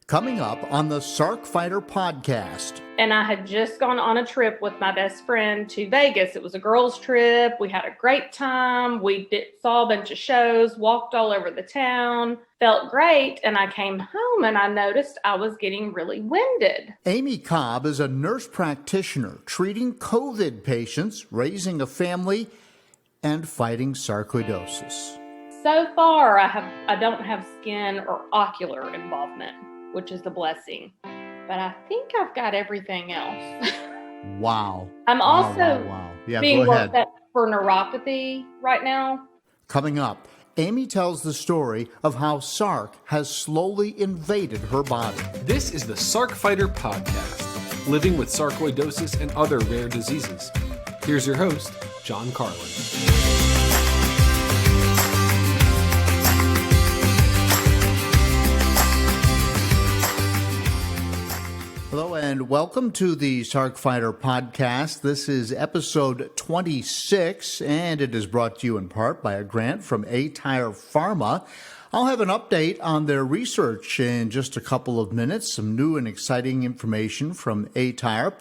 Coming up on the Sarc Fighter Podcast. And I had just gone on a trip with my best friend to Vegas. It was a girls' trip. We had a great time. Saw a bunch of shows, walked all over the town, felt great. And I came home and I noticed I was getting really winded. Amy Cobb is a nurse practitioner treating COVID patients, raising a family, and fighting sarcoidosis. So far, I don't have skin or ocular involvement, which is a blessing. But I think I've got everything else. Wow. I'm also Yeah, being go ahead. worked up for neuropathy right now. Coming up, Amy tells the story of how Sarc has slowly invaded her body. This is the Sarc Fighter Podcast, living with sarcoidosis and other rare diseases. Here's your host, John Carlin. Hello and welcome to the Sarc Fighter Podcast. This is episode 26, and it is brought to you in part by a grant from A-Tire Pharma. I'll have an update on their research in just a couple of minutes, some new and exciting information from A-Tire.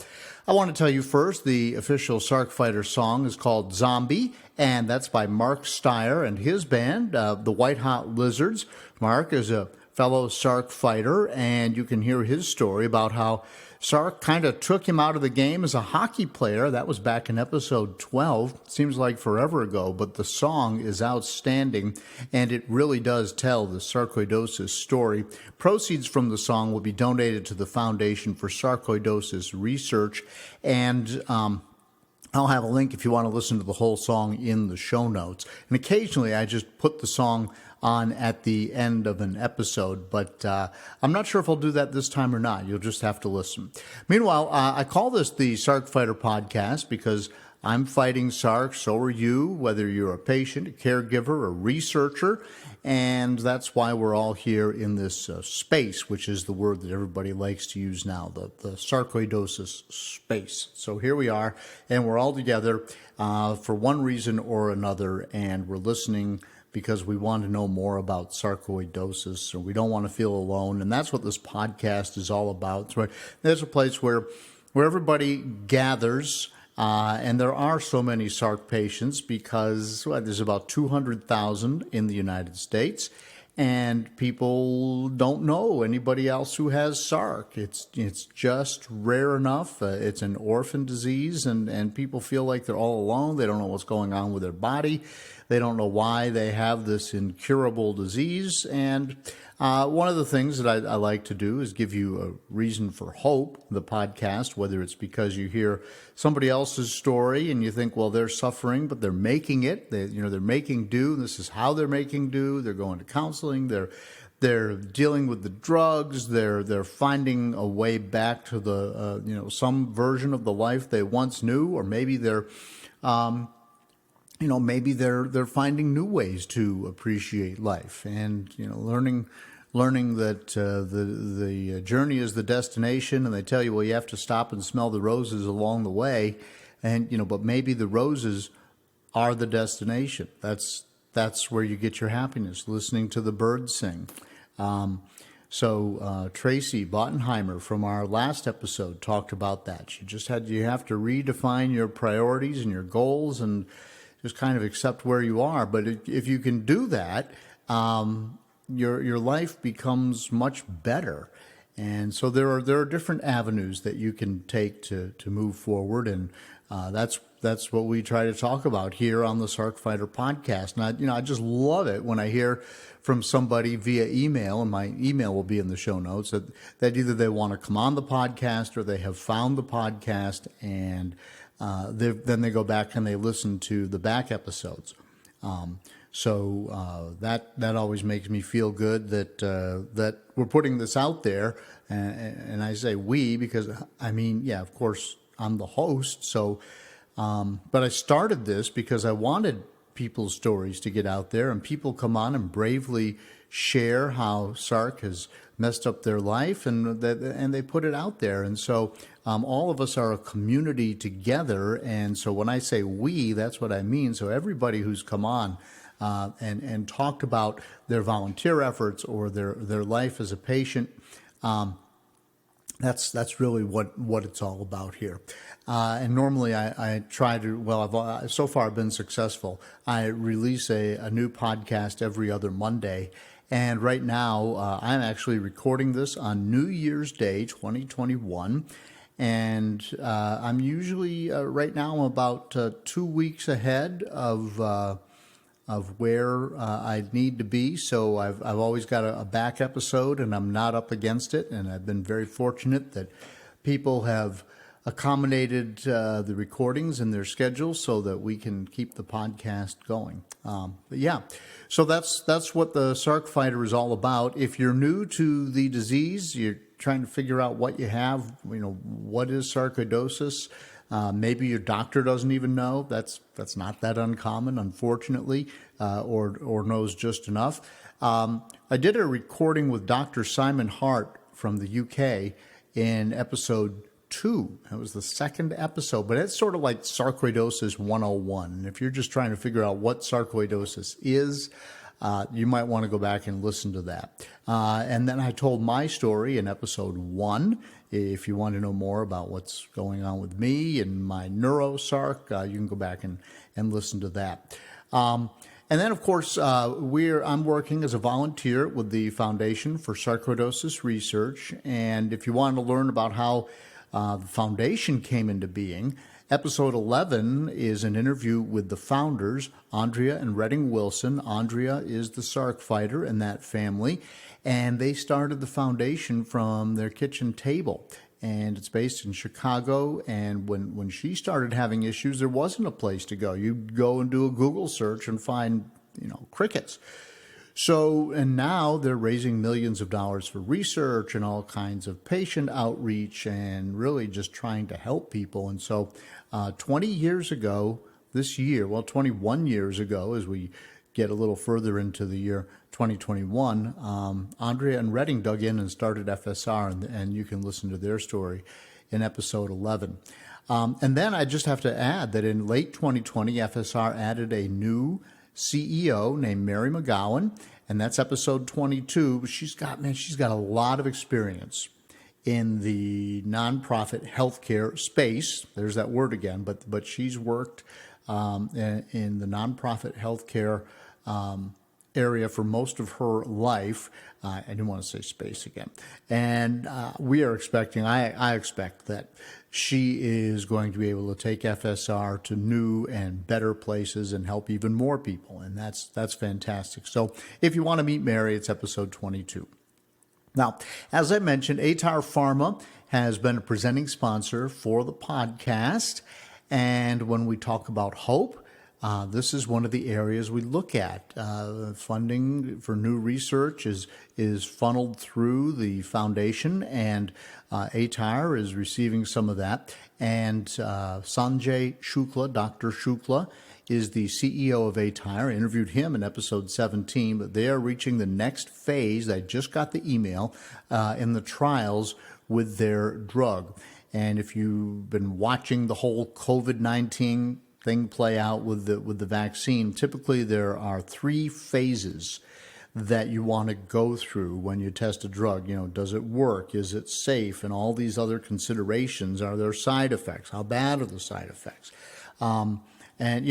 I want to tell you first, the official Sarc Fighter song is called Zombie, and that's by Mark Steyer and his band, the White Hot Lizards. Mark is a fellow Sarc fighter, and you can hear his story about how Sarc kind of took him out of the game as a hockey player. That was back in episode 12. Seems like forever ago, but the song is outstanding, and it really does tell the sarcoidosis story. Proceeds from the song will be donated to the Foundation for Sarcoidosis Research, and I'll have a link if you want to listen to the whole song in the show notes. And occasionally I just put the song on at the end of an episode, but I'm not sure if I'll do that this time or not. You'll just have to listen. Meanwhile, I call this the Sarc Fighter Podcast because I'm fighting Sarc, so are you, whether you're a patient, a caregiver, a researcher, and that's why we're all here in this space, which is the word that everybody likes to use now, the sarcoidosis space. So here we are, and we're all together for one reason or another, and we're listening because we want to know more about sarcoidosis, or we don't want to feel alone, and that's what this podcast is all about. So there's a place where everybody gathers, and there are so many Sarc patients because there's about 200,000 in the United States, and people don't know anybody else who has Sarc. It's just rare enough. It's an orphan disease, and people feel like they're all alone. They don't know what's going on with their body. They don't know why they have this incurable disease. And one of the things that I like to do is give you a reason for hope, the podcast, whether it's because you hear somebody else's story and you think, well, they're suffering, but they're making it. They're making do. This is how they're making do. They're going to counseling. They're dealing with the drugs. They're finding a way back to the some version of the life they once knew, or maybe they're maybe they're finding new ways to appreciate life, and learning that the journey is the destination. And they tell you, well, you have to stop and smell the roses along the way, and but maybe the roses are the destination. That's where you get your happiness, listening to the birds sing. So Tracy Bottenheimer from our last episode talked about that. You have to redefine your priorities and your goals and just kind of accept where you are. But if you can do that, your life becomes much better. And so there are different avenues that you can take to move forward, and that's what we try to talk about here on the Sarc Fighter Podcast. And I just love it when I hear from somebody via email, and my email will be in the show notes, that either they want to come on the podcast or they have found the podcast, and then they go back and they listen to the back episodes. So that always makes me feel good that we're putting this out there. And I say we because, of course, I'm the host. So, but I started this because I wanted people's stories to get out there, and people come on and bravely share how Sarc has messed up their life, and they put it out there. And so all of us are a community together. And so when I say we, that's what I mean. So everybody who's come on and talked about their volunteer efforts or their life as a patient, That's really what it's all about here. And normally I try to, well, I've so far been successful. I release a new podcast every other Monday. And right now I'm actually recording this on New Year's Day, 2021. And I'm usually, right now, I'm about 2 weeks ahead of where I need to be. So I've always got a back episode, and I'm not up against it. And I've been very fortunate that people have accommodated the recordings in their schedules so that we can keep the podcast going. But yeah, so that's what the Sarc Fighter is all about. If you're new to the disease, you're trying to figure out what you have, what is sarcoidosis. Maybe your doctor doesn't even know. That's not that uncommon, unfortunately, or knows just enough. I did a recording with Dr. Simon Hart from the UK in episode 2. It was the second episode, but it's sort of like Sarcoidosis 101. And if you're just trying to figure out what sarcoidosis is, you might want to go back and listen to that. And then I told my story in episode 1. If you want to know more about what's going on with me and my neurosarc, you can go back and listen to that. And then, of course, I'm working as a volunteer with the Foundation for Sarcoidosis Research. And if you want to learn about how the foundation came into being, episode 11 is an interview with the founders, Andrea and Redding Wilson. Andrea is the Sarc Fighter in that family, and they started the foundation from their kitchen table. And it's based in Chicago, and when she started having issues, there wasn't a place to go. You'd go and do a Google search and find, crickets. So, and now they're raising millions of dollars for research and all kinds of patient outreach and really just trying to help people. And so 20 years ago this year, 21 years ago, as we get a little further into the year 2021, Andrea and Redding dug in and started FSR, and you can listen to their story in episode 11. And then I just have to add that in late 2020, FSR added a new CEO named Mary McGowan, and that's episode 22. She's got a lot of experience in the nonprofit healthcare space. There's that word again, but she's worked in the nonprofit healthcare area for most of her life. I didn't want to say space again. And we are expecting, I expect that she is going to be able to take FSR to new and better places and help even more people. And that's fantastic. So if you want to meet Mary, it's episode 22. Now, as I mentioned, aTyr Pharma has been a presenting sponsor for the podcast. And when we talk about hope, this is one of the areas we look at. Funding for new research is funneled through the foundation, and aTyr is receiving some of that. And Sanjay Shukla, Dr. Shukla, is the CEO of aTyr. I interviewed him in episode 17, but they are reaching the next phase. I just got the email in the trials with their drug. And if you've been watching the whole COVID-19 thing play out with the vaccine, typically there are 3 phases that you want to go through when you test a drug. Does it work? Is it safe? And all these other considerations. Are there side effects? How bad are the side effects? And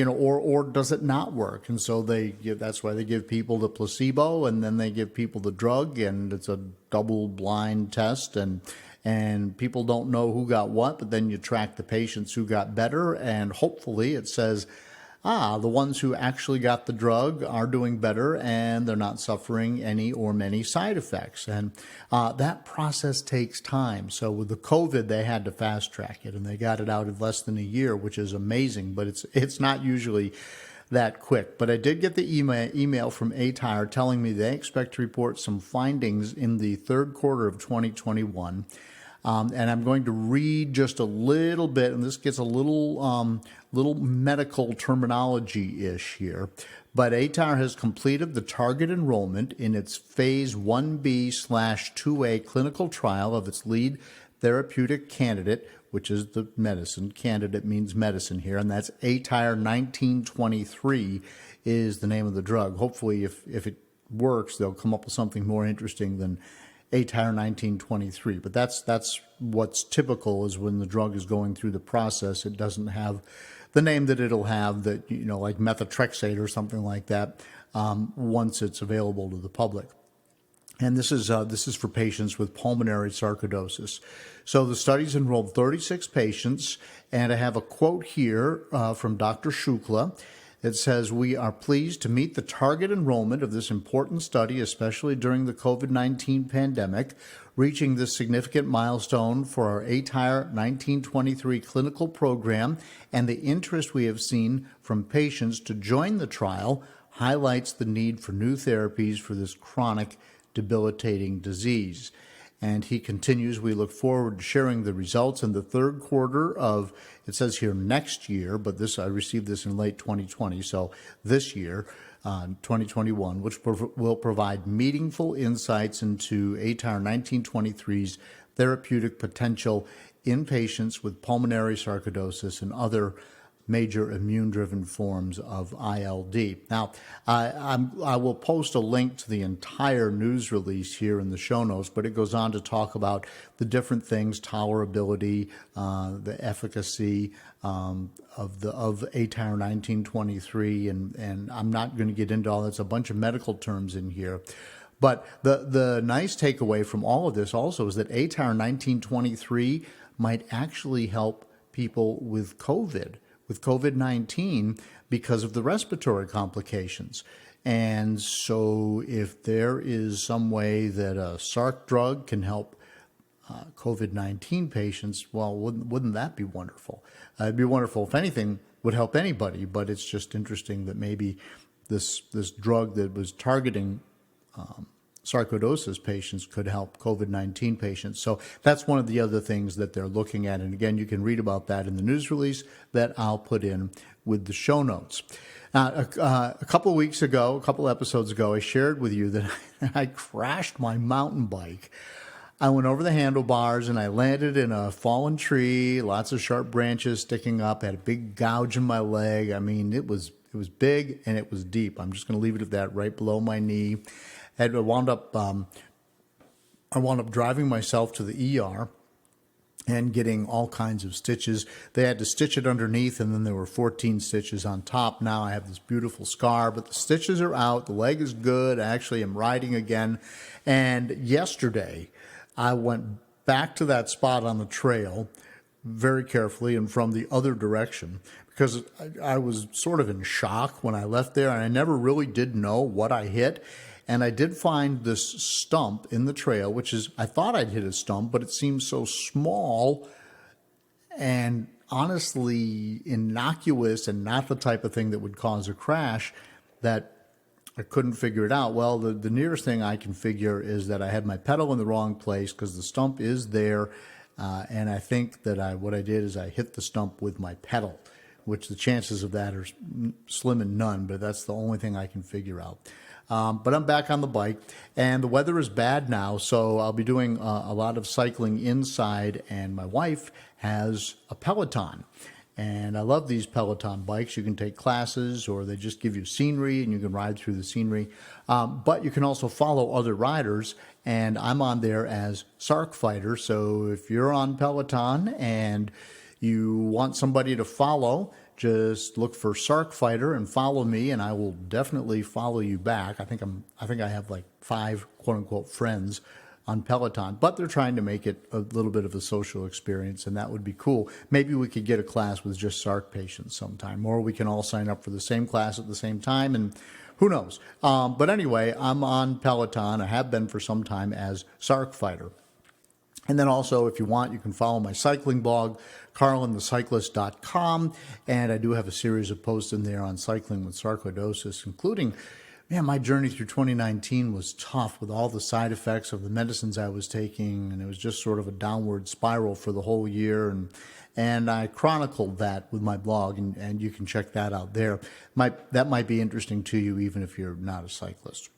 or does it not work? And so that's why they give people the placebo, and then they give people the drug, and it's a double-blind test, and people don't know who got what, but then you track the patients who got better, and hopefully it says, the ones who actually got the drug are doing better, and they're not suffering any or many side effects. And that process takes time. So with the COVID, they had to fast track it, and they got it out in less than a year, which is amazing, but it's not usually that quick. But I did get the email from aTyr telling me they expect to report some findings in the third quarter of 2021. And I'm going to read just a little bit, and this gets a little medical terminology-ish here. But aTyr has completed the target enrollment in its Phase 1B/2A clinical trial of its lead therapeutic candidate, which is the medicine. Candidate means medicine here, and that's aTyr 1923 is the name of the drug. Hopefully, if it works, they'll come up with something more interesting than A-tire 1923. But that's what's typical, is when the drug is going through the process, it doesn't have the name that it'll have, that, like methotrexate or something like that, once it's available to the public. And this is for patients with pulmonary sarcoidosis. So the studies enrolled 36 patients, and I have a quote here from Dr. Shukla. It says, "We are pleased to meet the target enrollment of this important study, especially during the COVID-19 pandemic. Reaching this significant milestone for our A-tire 1923 clinical program and the interest we have seen from patients to join the trial highlights the need for new therapies for this chronic, debilitating disease." And he continues, "We look forward to sharing the results in the third quarter of," it says here, next year, but I received this in late 2020, so this year, 2021, which will provide meaningful insights into A-tire 1923's therapeutic potential in patients with pulmonary sarcoidosis and other major immune-driven forms of ILD. Now, I will post a link to the entire news release here in the show notes, but it goes on to talk about the different things, tolerability, the efficacy of A-tire 1923, and I'm not going to get into all that. It's a bunch of medical terms in here. But the nice takeaway from all of this also is that A-tire 1923 might actually help people with COVID-19 because of the respiratory complications. And so if there is some way that a Sarc drug can help COVID-19 patients, well, wouldn't that be wonderful? It'd be wonderful if anything would help anybody, but it's just interesting that maybe this drug that was targeting sarcoidosis patients could help COVID-19 patients. So that's one of the other things that they're looking at. And again, you can read about that in the news release that I'll put in with the show notes. Now, a couple episodes ago, I shared with you that I crashed my mountain bike. I went over the handlebars and I landed in a fallen tree, lots of sharp branches sticking up, had a big gouge in my leg. I mean, it was big and it was deep. I'm just going to leave it at that, right below my knee. I wound up driving myself to the ER and getting all kinds of stitches. They had to stitch it underneath, and then there were 14 stitches on top. Now I have this beautiful scar, but the stitches are out. The leg is good. I actually am riding again. And yesterday, I went back to that spot on the trail very carefully and from the other direction, because I was sort of in shock when I left there, and I never really did know what I hit. And I did find this stump in the trail, which is, I thought I'd hit a stump, but it seemed so small and honestly innocuous and not the type of thing that would cause a crash that I couldn't figure it out. Well, the nearest thing I can figure is that I had my pedal in the wrong place, because the stump is there. And I think that what I did is I hit the stump with my pedal, which the chances of that are slim and none, but that's the only thing I can figure out. But I'm back on the bike, and the weather is bad now, so I'll be doing a lot of cycling inside, and my wife has a Peloton. And I love these Peloton bikes. You can take classes, or they just give you scenery, and you can ride through the scenery. But you can also follow other riders, and I'm on there as Sarc Fighter. So if you're on Peloton and you want somebody to follow, just look for Sarc Fighter and follow me, and I will definitely follow you back. I think I have like 5 quote unquote friends on Peloton, but they're trying to make it a little bit of a social experience, and that would be cool. Maybe we could get a class with just Sarc patients sometime, or we can all sign up for the same class at the same time, and who knows. But anyway, I'm on Peloton. I have been for some time as Sarc Fighter. And then also, if you want, you can follow my cycling blog, carlinthecyclist.com, and I do have a series of posts in there on cycling with sarcoidosis, including, my journey through 2019 was tough with all the side effects of the medicines I was taking, and it was just sort of a downward spiral for the whole year, and I chronicled that with my blog, and you can check that out there. That might be interesting to you, even if you're not a cyclist.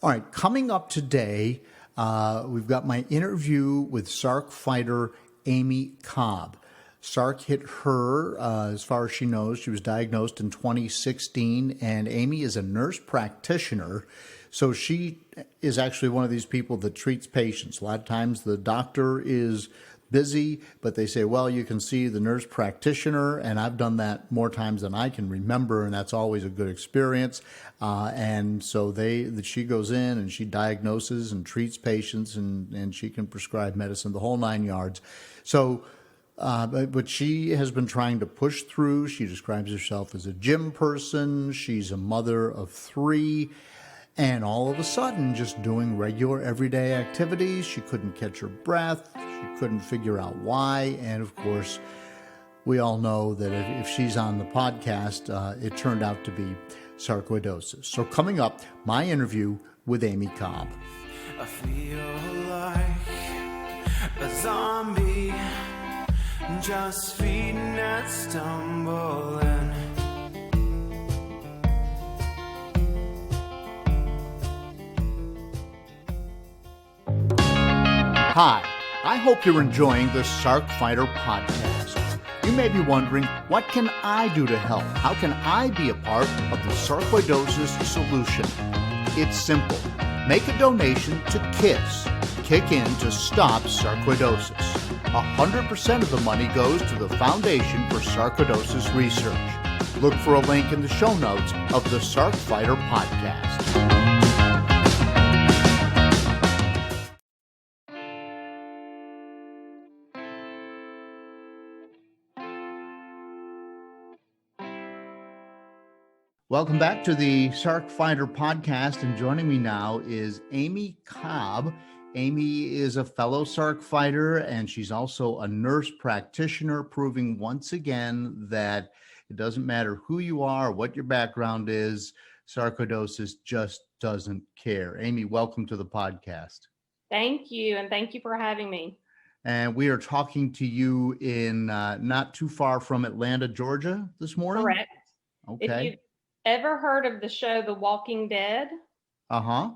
All right, coming up today, we've got my interview with Sarc Fighter Amy Cobb. Sarc hit her, as far as she knows. She was diagnosed in 2016, and Amy is a nurse practitioner. So she is actually one of these people that treats patients. A lot of times the doctor is busy, but they say, well, you can see the nurse practitioner, and I've done that more times than I can remember, and that's always a good experience. And so she goes in and she diagnoses and treats patients, and she can prescribe medicine, the whole 9 yards. So, but she has been trying to push through. She describes herself as a gym person. She's a mother of 3. And all of a sudden, just doing regular everyday activities, she couldn't catch her breath. She couldn't figure out why. And of course, we all know that if she's on the podcast, it turned out to be sarcoidosis. So coming up, my interview with Amy Cobb. I feel like a zombie, just feeding and stumbling. Hi, I hope you're enjoying the Sarc Fighter Podcast. You may be wondering, what can I do to help? How can I be a part of the sarcoidosis solution? It's simple. Make a donation to KISS, Kick In to Stop Sarcoidosis. 100% of the money goes to the Foundation for Sarcoidosis Research. Look for a link in the show notes of the Sarc Fighter Podcast. Welcome back to the Sarc Fighter Podcast, and joining me now is Amy Cobb. Amy is a fellow Sarc fighter, and she's also a nurse practitioner, proving once again that it doesn't matter who you are, what your background is, sarcoidosis just doesn't care. Amy, welcome to the podcast. Thank you, and thank you for having me. And we are talking to you in not too far from Atlanta, Georgia this morning? Correct. Okay. If you've ever heard of the show The Walking Dead? Uh-huh.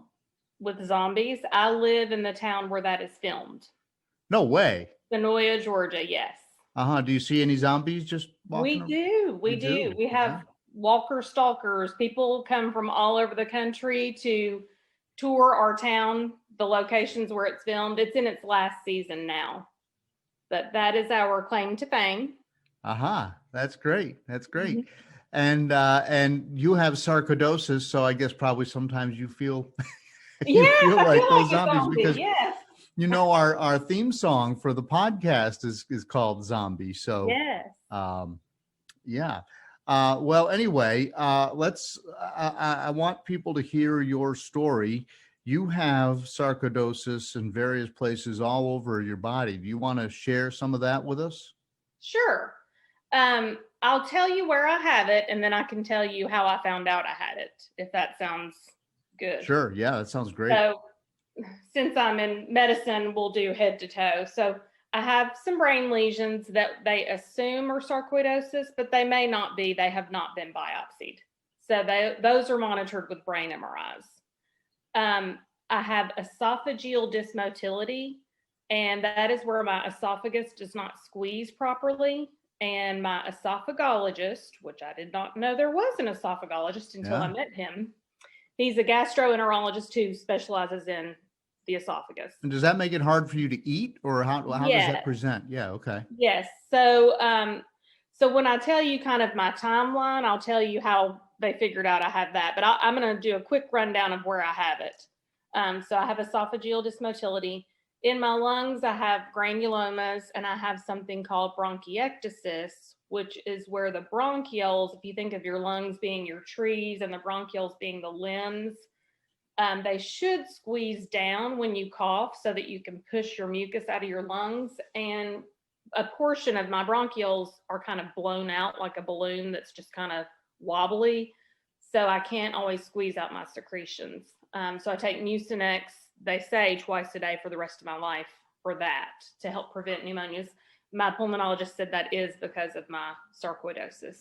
With zombies, I live in the town where that is filmed. No way. Senoia, Georgia, yes. Uh-huh. Do you see any zombies just walking around? We do. We have walker stalkers. People come from all over the country to tour our town, the locations where it's filmed. It's in its last season now. But that is our claim to fame. Uh-huh. That's great. That's great. Mm-hmm. And you have sarcoidosis, so I guess probably sometimes you feel feel like those zombies because yes. You know our theme song for the podcast is called Zombie. So yes. Well, anyway, I want people to hear your story. You have sarcoidosis in various places all over your body. Do you want to share some of that with us? Sure. I'll tell you where I have it, and then I can tell you how I found out I had it, if that sounds good. Sure. Yeah, that sounds great. So since I'm in medicine, we'll do head to toe. So I have some brain lesions that they assume are sarcoidosis, but they may not be. They have not been biopsied. So those are monitored with brain MRIs. I have esophageal dysmotility, and that is where my esophagus does not squeeze properly. And my esophagologist, which I did not know there was an esophagologist until I met him. He's a gastroenterologist who specializes in the esophagus. And does that make it hard for you to eat, or how does that present? Yeah. Okay. Yes. So, so when I tell you kind of my timeline, I'll tell you how they figured out I have that, but I'm going to do a quick rundown of where I have it. So I have esophageal dysmotility. In my lungs, I have granulomas, and I have something called bronchiectasis, which is where the bronchioles, if you think of your lungs being your trees and the bronchioles being the limbs, they should squeeze down when you cough so that you can push your mucus out of your lungs. And a portion of my bronchioles are kind of blown out like a balloon that's just kind of wobbly. So I can't always squeeze out my secretions. So I take Mucinex, they say twice a day for the rest of my life for that to help prevent pneumonias. My pulmonologist said that is because of my sarcoidosis.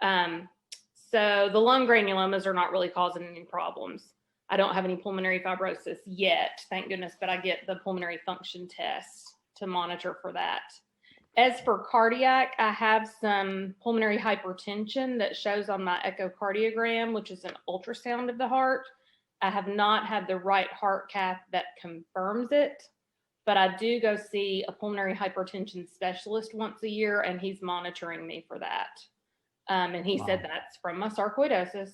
So the lung granulomas are not really causing any problems. I don't have any pulmonary fibrosis yet, thank goodness, but I get the pulmonary function test to monitor for that. As for cardiac, I have some pulmonary hypertension that shows on my echocardiogram, which is an ultrasound of the heart. I have not had the right heart cath that confirms it, but I do go see a pulmonary hypertension specialist once a year, and he's monitoring me for that. And he said that's from my sarcoidosis.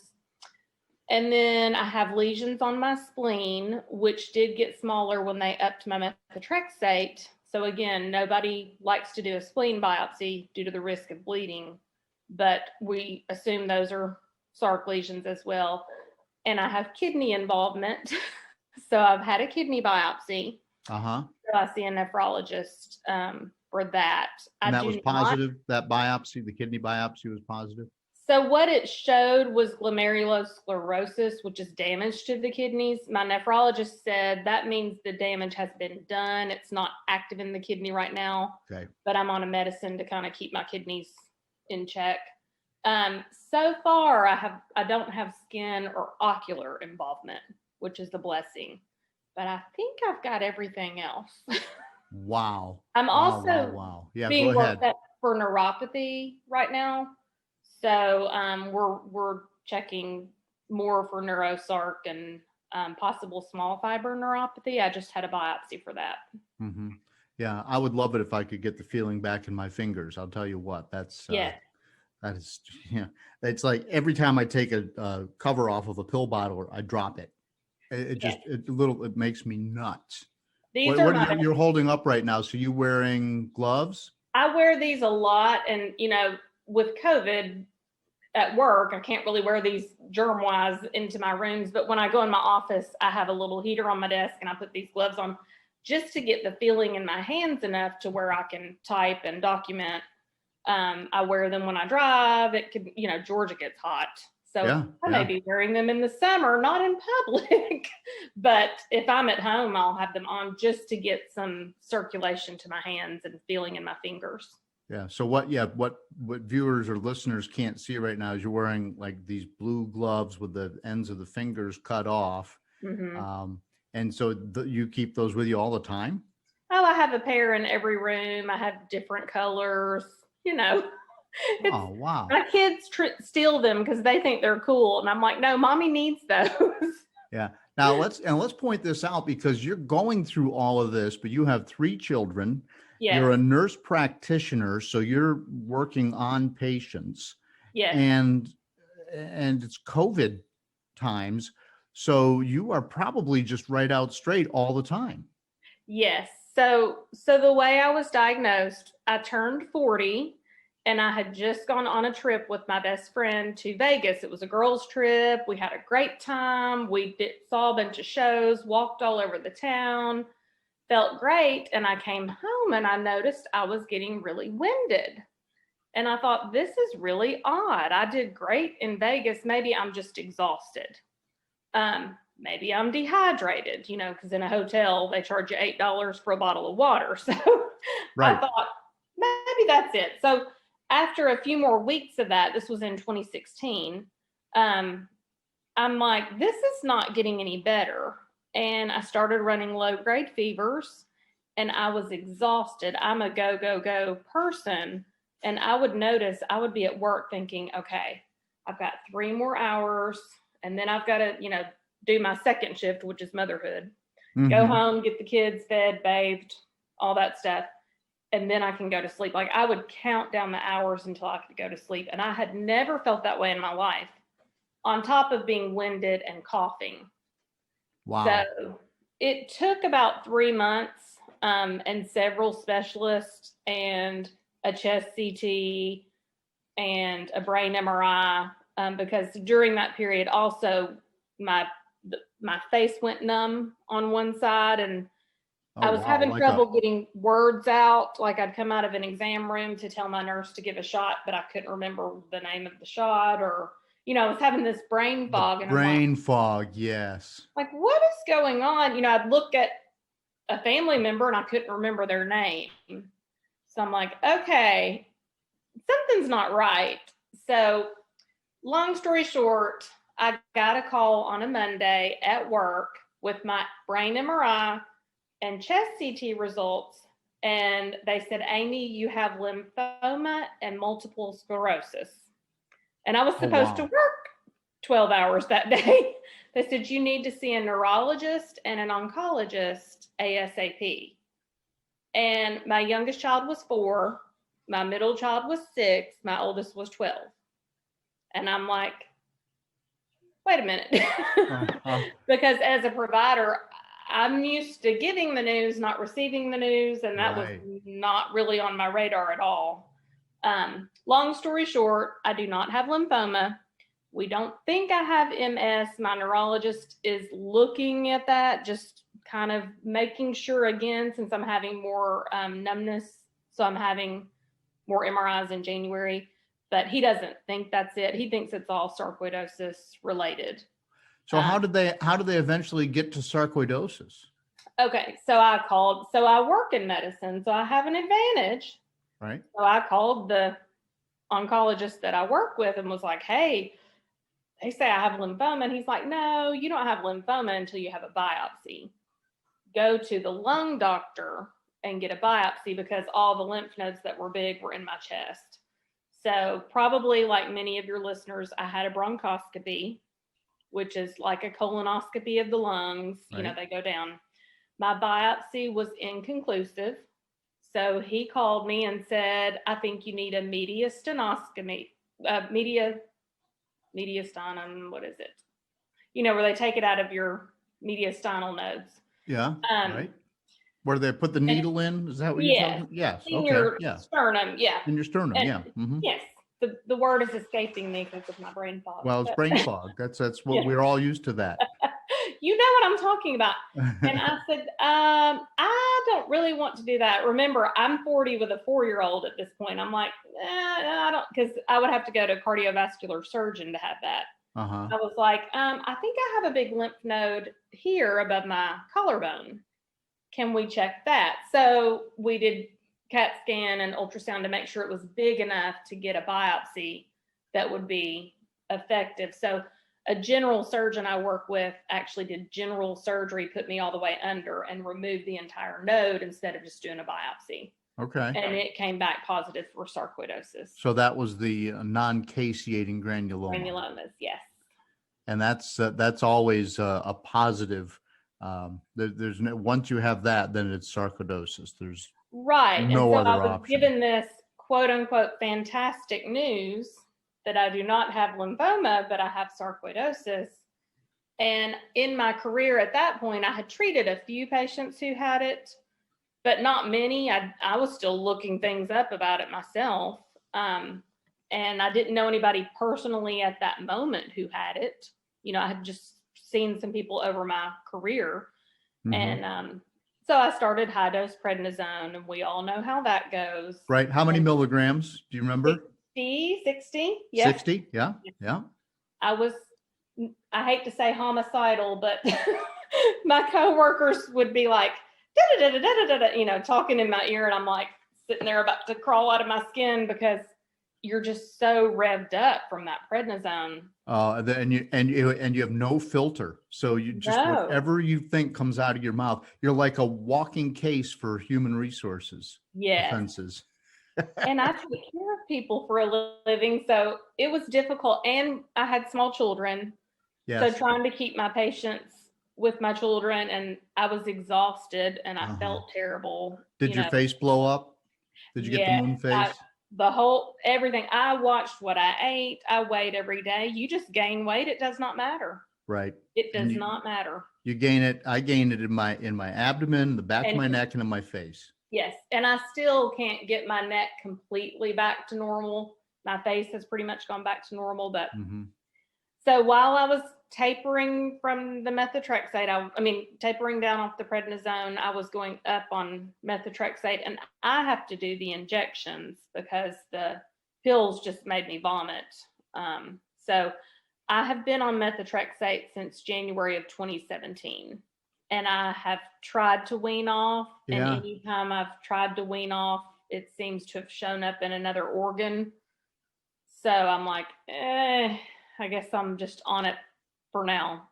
And then I have lesions on my spleen, which did get smaller when they upped my methotrexate. So again, nobody likes to do a spleen biopsy due to the risk of bleeding, but we assume those are Sarc lesions as well. And I have kidney involvement. So I've had a kidney biopsy. Uh-huh. So I see a nephrologist for that. And that was positive, that biopsy, the kidney biopsy was positive? So what it showed was glomerulosclerosis, which is damage to the kidneys. My nephrologist said that means the damage has been done. It's not active in the kidney right now. Okay. But I'm on a medicine to kind of keep my kidneys in check. So far, I don't have skin or ocular involvement, which is a blessing. But I think I've got everything else. Wow. I'm also wow. Yeah, being go ahead. worked up for neuropathy right now. So we're checking more for neurosarc and possible small fiber neuropathy. I just had a biopsy for that. Mm-hmm. Yeah, I would love it if I could get the feeling back in my fingers. I'll tell you what, that is, it's like every time I take a cover off of a pill bottle, I drop it. It makes me nuts. What you're holding up right now? So you wearing gloves? I wear these a lot, and with COVID at work, I can't really wear these germ-wise into my rooms, but when I go in my office, I have a little heater on my desk and I put these gloves on just to get the feeling in my hands enough to where I can type and document. I wear them when I drive. It could, Georgia gets hot. So I may be wearing them in the summer, not in public, but if I'm at home, I'll have them on just to get some circulation to my hands and feeling in my fingers. Yeah. So what viewers or listeners can't see right now is you're wearing like these blue gloves with the ends of the fingers cut off. Mm-hmm. And so you keep those with you all the time? Oh, I have a pair in every room. I have different colors, Oh, wow. My kids steal them because they think they're cool. And I'm like, no, mommy needs those. Yeah. Now let's point this out because you're going through all of this, but you have 3 children. Yes. You're a nurse practitioner, so you're working on patients. Yes. And it's COVID times, so you are probably just right out straight all the time. Yes. So the way I was diagnosed, I turned 40 and I had just gone on a trip with my best friend to Vegas. It was a girls' trip. We had a great time. We saw a bunch of shows, walked all over the town. Felt great, and I came home and I noticed I was getting really winded. And I thought, this is really odd. I did great in Vegas. Maybe I'm just exhausted. Maybe I'm dehydrated, because in a hotel, they charge you $8 for a bottle of water. So right. I thought, maybe that's it. So after a few more weeks of that, this was in 2016, I'm like, this is not getting any better. And I started running low-grade fevers, and I was exhausted. I'm a go, go, go person. And I would notice I would be at work thinking, okay, I've got 3 more hours, and then I've got to, do my second shift, which is motherhood. Mm-hmm. Go home, get the kids fed, bathed, all that stuff, and then I can go to sleep. Like I would count down the hours until I could go to sleep. And I had never felt that way in my life, on top of being winded and coughing. Wow. So it took about 3 months and several specialists and a chest CT and a brain MRI because during that period also my face went numb on one side and I was having trouble getting words out. Like I'd come out of an exam room to tell my nurse to give a shot, but I couldn't remember the name of the shot or I was having this brain fog. Fog, yes. Like, what is going on? I'd look at a family member and I couldn't remember their name. So I'm like, okay, something's not right. So long story short, I got a call on a Monday at work with my brain MRI and chest CT results. And they said, Amy, you have lymphoma and multiple sclerosis. And I was supposed to work 12 hours that day. They said, you need to see a neurologist and an oncologist ASAP. And my youngest child was 4, my middle child was 6, my oldest was 12. And I'm like, wait a minute. Because as a provider, I'm used to giving the news, not receiving the news. And that was not really on my radar at all. Long story short, I do not have lymphoma. We don't think I have MS. My neurologist is looking at that, just kind of making sure again, since I'm having more numbness. So I'm having more MRIs in January, but he doesn't think that's it. He thinks it's all sarcoidosis related. So how did they eventually get to sarcoidosis? Okay. So I called, so I work in medicine, so I have an advantage. Right. So I called the oncologist that I work with and was like, hey, they say I have lymphoma. And he's like, no, you don't have lymphoma until you have a biopsy. Go to the lung doctor and get a biopsy because all the lymph nodes that were big were in my chest. So probably like many of your listeners, I had a bronchoscopy, which is like a colonoscopy of the lungs. Right. You know, they go down. My biopsy was inconclusive. So he called me and said, I think you need a mediastinoscopy, mediastinum, what is it? You know, where they take it out of your mediastinal nodes. Yeah, right. Where they put the needle in? Is that what you're talking about? Yes. In your sternum, yeah. In your sternum, yeah. Mm-hmm. Yes. The word is escaping me because of my brain fog. Well, it's brain fog. That's what we're all used to that. You know what I'm talking about. And I said, I don't really want to do that. Remember, I'm 40 with a 4-year-old at this point. I'm like, I don't, because I would have to go to a cardiovascular surgeon to have that. I was like, I think I have a big lymph node here above my collarbone. Can we check that? So we did CAT scan and ultrasound to make sure it was big enough to get a biopsy that would be effective. So a general surgeon I work with actually did general surgery, put me all the way under and removed the entire node instead of just doing a biopsy. Okay. And it came back positive for sarcoidosis. So that was the non-caseating granuloma. Granulomas, yes. And that's always a positive. There's no, once you have that, then it's sarcoidosis. There's right. No and so other I was option. Given this quote unquote fantastic news that I do not have lymphoma, but I have sarcoidosis. And in my career at that point, I had treated a few patients who had it, but not many. I was still looking things up about it myself. And I didn't know anybody personally at that moment who had it. You know, I had just seen some people over my career. And so I started high dose prednisone, and we all know how that goes. Right. How many milligrams? Do you remember? 60, yes. 60, yeah. I hate to say homicidal, but my coworkers would be like, you know, talking in my ear, and I'm like sitting there about to crawl out of my skin because you're just so revved up from that prednisone. And you have no filter, so you just whatever you think comes out of your mouth. You're like a walking case for human resources. Yes. Defenses. And I take care of people for a living, so it was difficult. And I had small children, so trying to keep my patients with my children, and I was exhausted, and I felt terrible. Did your face blow up? Did you get the moon face? Everything. I watched what I ate. I weighed every day. You just gain weight. It does not matter. Right. It does not matter. You gain it. I gained it in my abdomen, the back of my neck, and in my face. Yes. And I still can't get my neck completely back to normal. My face has pretty much gone back to normal. But so while I was tapering from the methotrexate, tapering down off the prednisone, I was going up on methotrexate, and I have to do the injections because the pills just made me vomit. So I have been on methotrexate since January of 2017. And I have tried to wean off. And anytime I've tried to wean off, it seems to have shown up in another organ. So I'm like, I guess I'm just on it for now.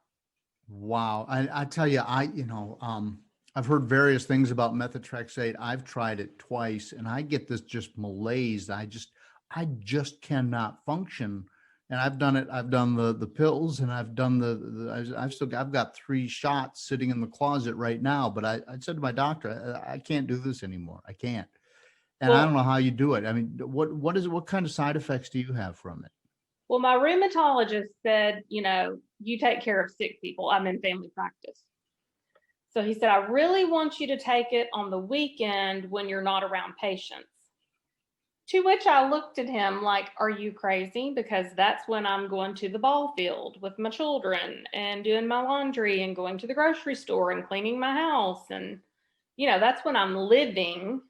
Wow. I tell you, I've heard various things about methotrexate. I've tried it twice, and I get this just malaise. I just cannot function And I've done it. I've done the pills, and I've done I've got 3 shots sitting in the closet right now. But I said to my doctor, I can't do this anymore. I can't. And I don't know how you do it. I mean, what kind of side effects do you have from it? Well, my rheumatologist said, you take care of sick people. I'm in family practice. So he said, I really want you to take it on the weekend when you're not around patients. To which I looked at him like, are you crazy? Because that's when I'm going to the ball field with my children and doing my laundry and going to the grocery store and cleaning my house. And, that's when I'm living.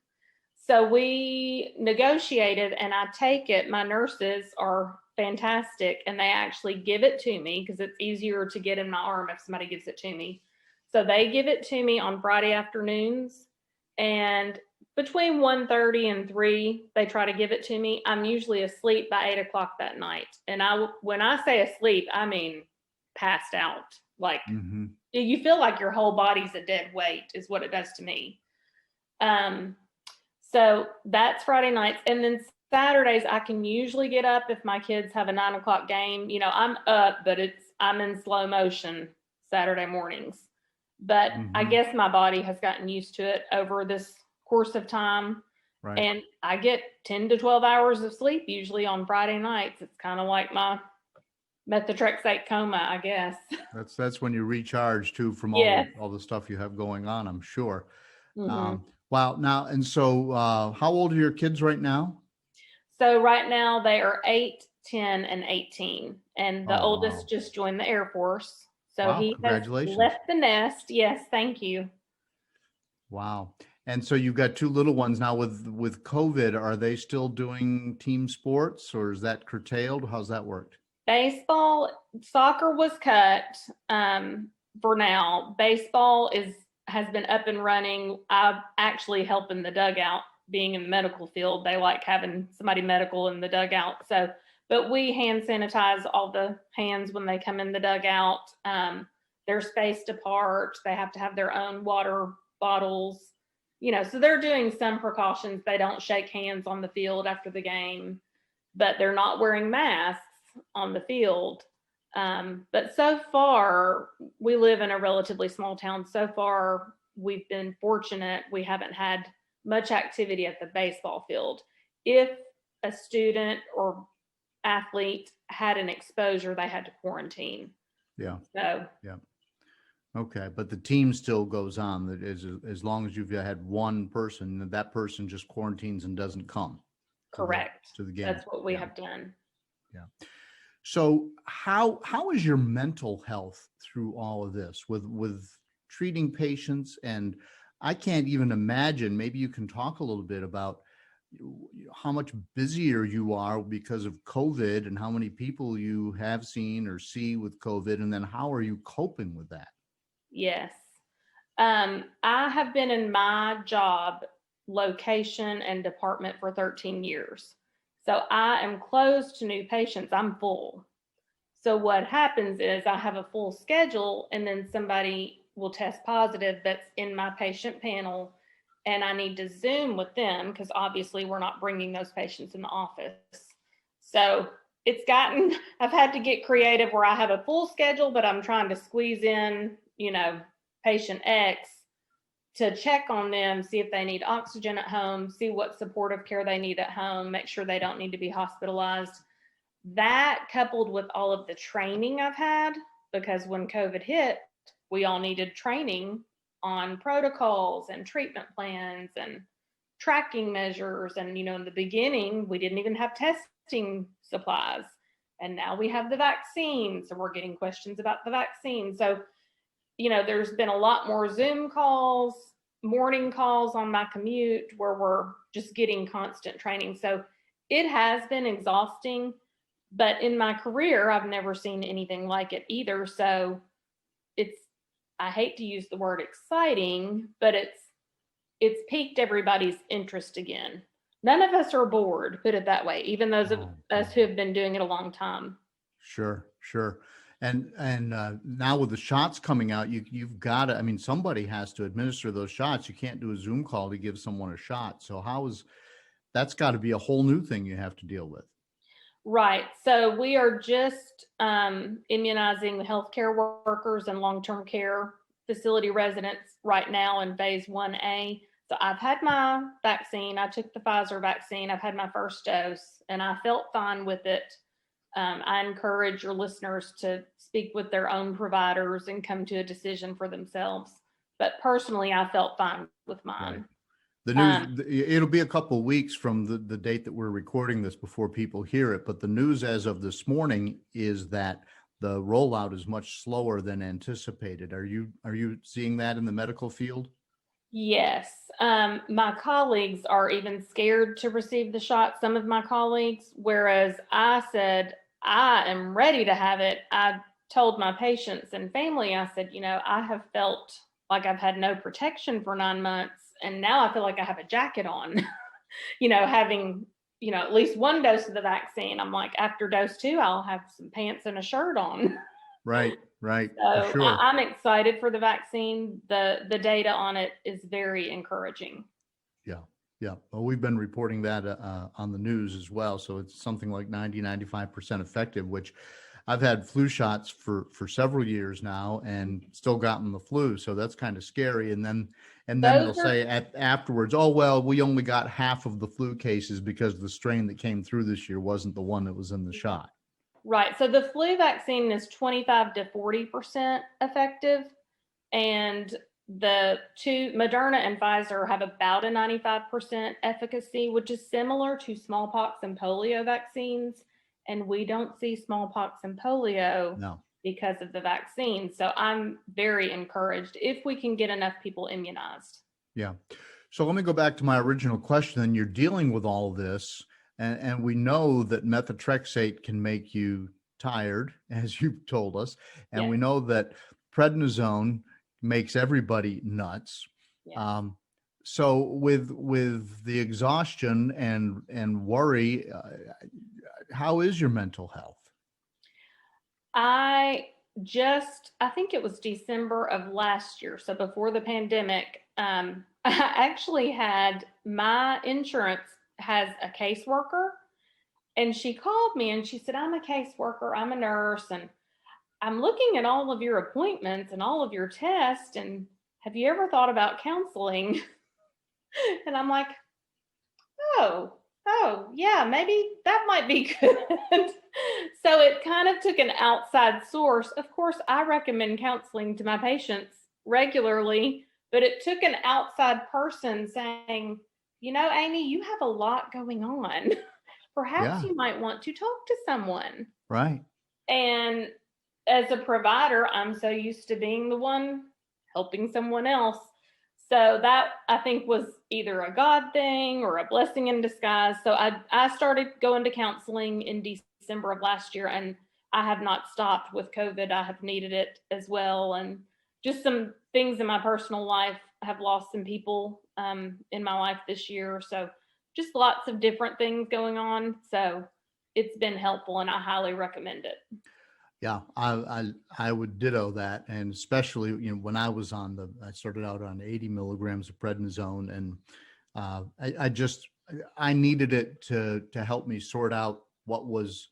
So we negotiated, and I take it. My nurses are fantastic, and they actually give it to me because it's easier to get in my arm if somebody gives it to me. So they give it to me on Friday afternoons, and between 1:30 and 3, they try to give it to me. I'm usually asleep by 8 o'clock that night. And when I say asleep, I mean passed out. Like you feel like your whole body's a dead weight is what it does to me. So that's Friday nights. And then Saturdays, I can usually get up if my kids have a 9 o'clock game. I'm up, but I'm in slow motion Saturday mornings. But I guess my body has gotten used to it over this course of time. Right. And I get 10 to 12 hours of sleep usually on Friday nights. It's kind of like my methotrexate coma, I guess. That's when you recharge too from all the stuff you have going on, I'm sure. Wow. Now, and so how old are your kids right now? So right now they are 8, 10, and 18. And the oldest just joined the Air Force. So he has left the nest. Yes, thank you. Wow. And so you've got 2 little ones now with COVID. Are they still doing team sports, or is that curtailed? How's that worked? Soccer was cut for now. Baseball has been up and running. I'm actually helping the dugout, being in the medical field. They like having somebody medical in the dugout. So, but we hand sanitize all the hands when they come in the dugout. They're spaced apart. They have to have their own water bottles. So they're doing some precautions. They don't shake hands on the field after the game, but they're not wearing masks on the field. But so far, we live in a relatively small town. So far, we've been fortunate. We haven't had much activity at the baseball field. If a student or athlete had an exposure, they had to quarantine. Yeah. So. Yeah. Okay, but the team still goes on. That is, as long as you've had one person, that person just quarantines and doesn't come. Correct. To the game. That's what we have done. Yeah. So how is your mental health through all of this with treating patients? And I can't even imagine, maybe you can talk a little bit about how much busier you are because of COVID and how many people you have seen or see with COVID, and then how are you coping with that? Yes. I have been in my job location and department for 13 years. So I am closed to new patients. I'm full. So what happens is I have a full schedule, and then somebody will test positive that's in my patient panel, and I need to Zoom with them because obviously we're not bringing those patients in the office. So I've had to get creative where I have a full schedule, but I'm trying to squeeze in, patient X to check on them, see if they need oxygen at home, see what supportive care they need at home, make sure they don't need to be hospitalized. That coupled with all of the training I've had, because when COVID hit, we all needed training on protocols and treatment plans and tracking measures. And, in the beginning, we didn't even have testing supplies. And now we have the vaccine. So we're getting questions about the vaccine. So, there's been a lot more Zoom calls, morning calls on my commute where we're just getting constant training. So it has been exhausting, but in my career, I've never seen anything like it either. So I hate to use the word exciting, but it's piqued everybody's interest again. None of us are bored, put it that way, even those of us who have been doing it a long time. Sure. And now with the shots coming out, you've got to, somebody has to administer those shots. You can't do a Zoom call to give someone a shot. So that's got to be a whole new thing you have to deal with. Right. So we are just immunizing the healthcare workers and long-term care facility residents right now in phase 1A. So I've had my vaccine. I took the Pfizer vaccine. I've had my first dose and I felt fine with it. I encourage your listeners to speak with their own providers and come to a decision for themselves. But personally, I felt fine with mine. Right. The news, it'll be a couple of weeks from the date that we're recording this before people hear it. But the news as of this morning is that the rollout is much slower than anticipated. Are you seeing that in the medical field? Yes. My colleagues are even scared to receive the shot, some of my colleagues, whereas I said, I am ready to have it. I told my patients and family, I said, I have felt like I've had no protection for 9 months. And now I feel like I have a jacket on, having, at least one dose of the vaccine. I'm like, after dose 2, I'll have some pants and a shirt on. Right. So sure. I'm excited for the vaccine. The data on it is very encouraging. Yeah. Well, we've been reporting that on the news as well. So it's something like 95% effective, which I've had flu shots for several years now and still gotten the flu. So that's kind of scary. And then they'll say afterwards, oh, well, we only got half of the flu cases because the strain that came through this year wasn't the one that was in the shot. Right. So the flu vaccine is 25 to 40% effective. And the two, Moderna and Pfizer, have about a 95% efficacy, which is similar to smallpox and polio vaccines. And we don't see smallpox and polio because of the vaccine. So I'm very encouraged if we can get enough people immunized. Yeah. So let me go back to my original question. Then you're dealing with all of this, and we know that methotrexate can make you tired, as you've told us. And we know that prednisone makes everybody nuts. Yeah. So with the exhaustion and worry, how is your mental health? I think it was December of last year. So before the pandemic, I actually had, my insurance has a caseworker, and she called me and she said, I'm a caseworker, I'm a nurse, and I'm looking at all of your appointments and all of your tests, and have you ever thought about counseling? And I'm like, oh yeah, maybe that might be good. So it kind of took an outside source. Of course, I recommend counseling to my patients regularly, but it took an outside person saying, Amy, you have a lot going on. Perhaps you might want to talk to someone. Right. And as a provider, I'm so used to being the one helping someone else. So that, I think, was either a God thing or a blessing in disguise. So I started going to counseling in December of last year, and I have not stopped with COVID. I have needed it as well. And just some things in my personal life. I have lost some people in my life this year. So just lots of different things going on. So it's been helpful, and I highly recommend it. Yeah, I would ditto that. And especially, when I was I started out on 80 milligrams of prednisone, and I needed it to help me sort out what was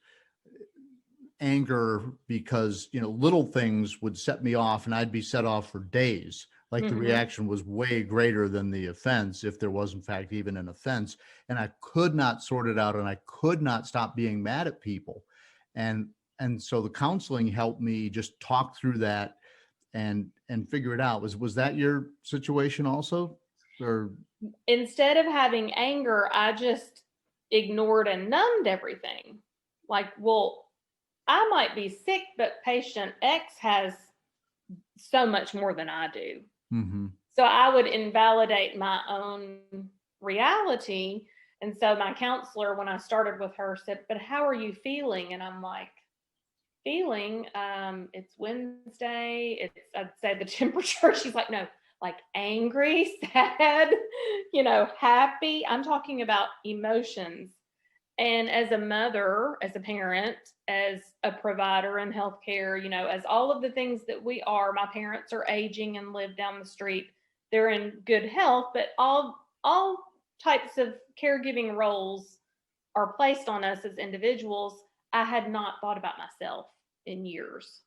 anger, because, little things would set me off and I'd be set off for days. Like the reaction was way greater than the offense, if there was in fact even an offense. And I could not sort it out, and I could not stop being mad at people. And so the counseling helped me just talk through that and figure it out. Was that your situation also? Or instead of having anger, I just ignored and numbed everything. Like, well, I might be sick, but patient X has so much more than I do. Mm-hmm. So I would invalidate my own reality. And so my counselor, when I started with her, said, but how are you feeling? And I'm like, feeling, it's Wednesday. I'd say the temperature. She's like, no, like angry, sad, happy. I'm talking about emotions. And as a mother, as a parent, as a provider in healthcare, as all of the things that we are, my parents are aging and live down the street. They're in good health, but all types of caregiving roles are placed on us as individuals, I had not thought about myself in years.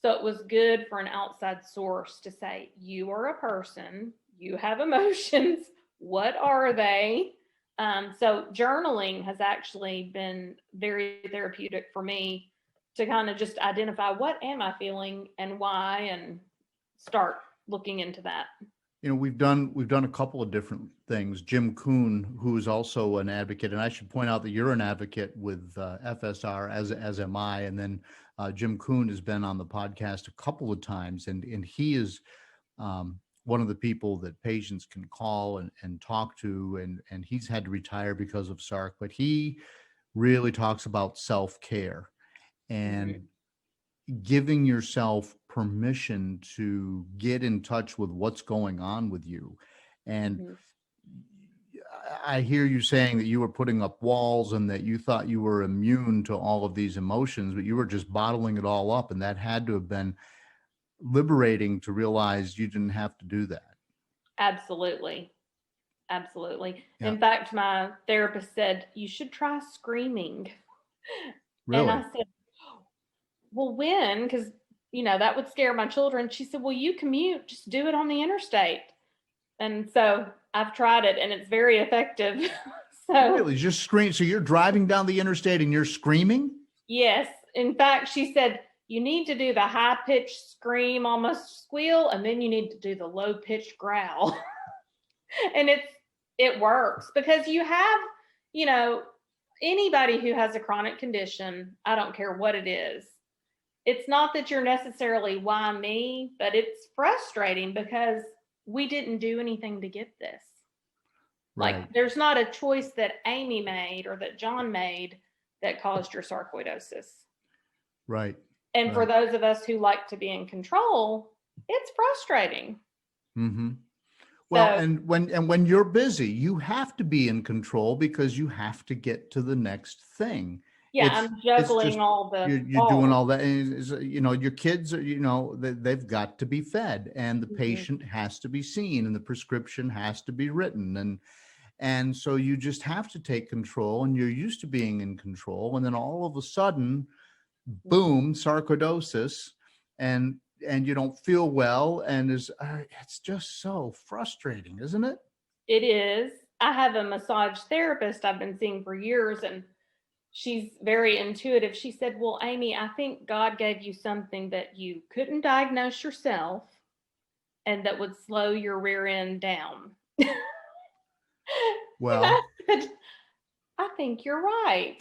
So it was good for an outside source to say, you are a person, you have emotions, what are they? So journaling has actually been very therapeutic for me to kind of just identify what am I feeling and why, and start looking into that. You know, we've done a couple of different things. Jim Kuhn, who is also an advocate, and I should point out that you're an advocate with FSR, as am I. And then Jim Kuhn has been on the podcast a couple of times, and he is one of the people that patients can call and talk to, and he's had to retire because of Sarc, but he really talks about self-care and giving yourself permission to get in touch with what's going on with you. And I hear you saying that you were putting up walls and that you thought you were immune to all of these emotions, but you were just bottling it all up. And that had to have been liberating to realize you didn't have to do that. Absolutely. Absolutely. Yeah. In fact, my therapist said, you should try screaming. Really? And I said, well, when? Because, that would scare my children. She said, well, you commute, just do it on the interstate. And so I've tried it and it's very effective. So really, just scream. So you're driving down the interstate and you're screaming? Yes. In fact, she said, you need to do the high-pitched scream, almost squeal, and then you need to do the low-pitched growl. And it works because you have, anybody who has a chronic condition, I don't care what it is. It's not that you're necessarily, why me, but it's frustrating because we didn't do anything to get this. Right. Like there's not a choice that Amy made or that John made that caused your sarcoidosis. Right. And for those of us who like to be in control, it's frustrating. Mm-hmm. Well, So, and when you're busy, you have to be in control because you have to get to the next thing. yeah, It's- I'm it's juggling just- all the You're doing balls. all that. And your kids are, they've got to be fed, and the Mhm. patient has to be seen, and the prescription has to be written, and so you just have to take control, and you're used to being in control, and then all of a sudden, boom, sarcoidosis, and you don't feel well, and it's just so frustrating, isn't it? It is. I have a massage therapist I've been seeing for years, and she's very intuitive. She said, well, Amy, I think God gave you something that you couldn't diagnose yourself and that would slow your rear end down. Well, I said, I think you're right.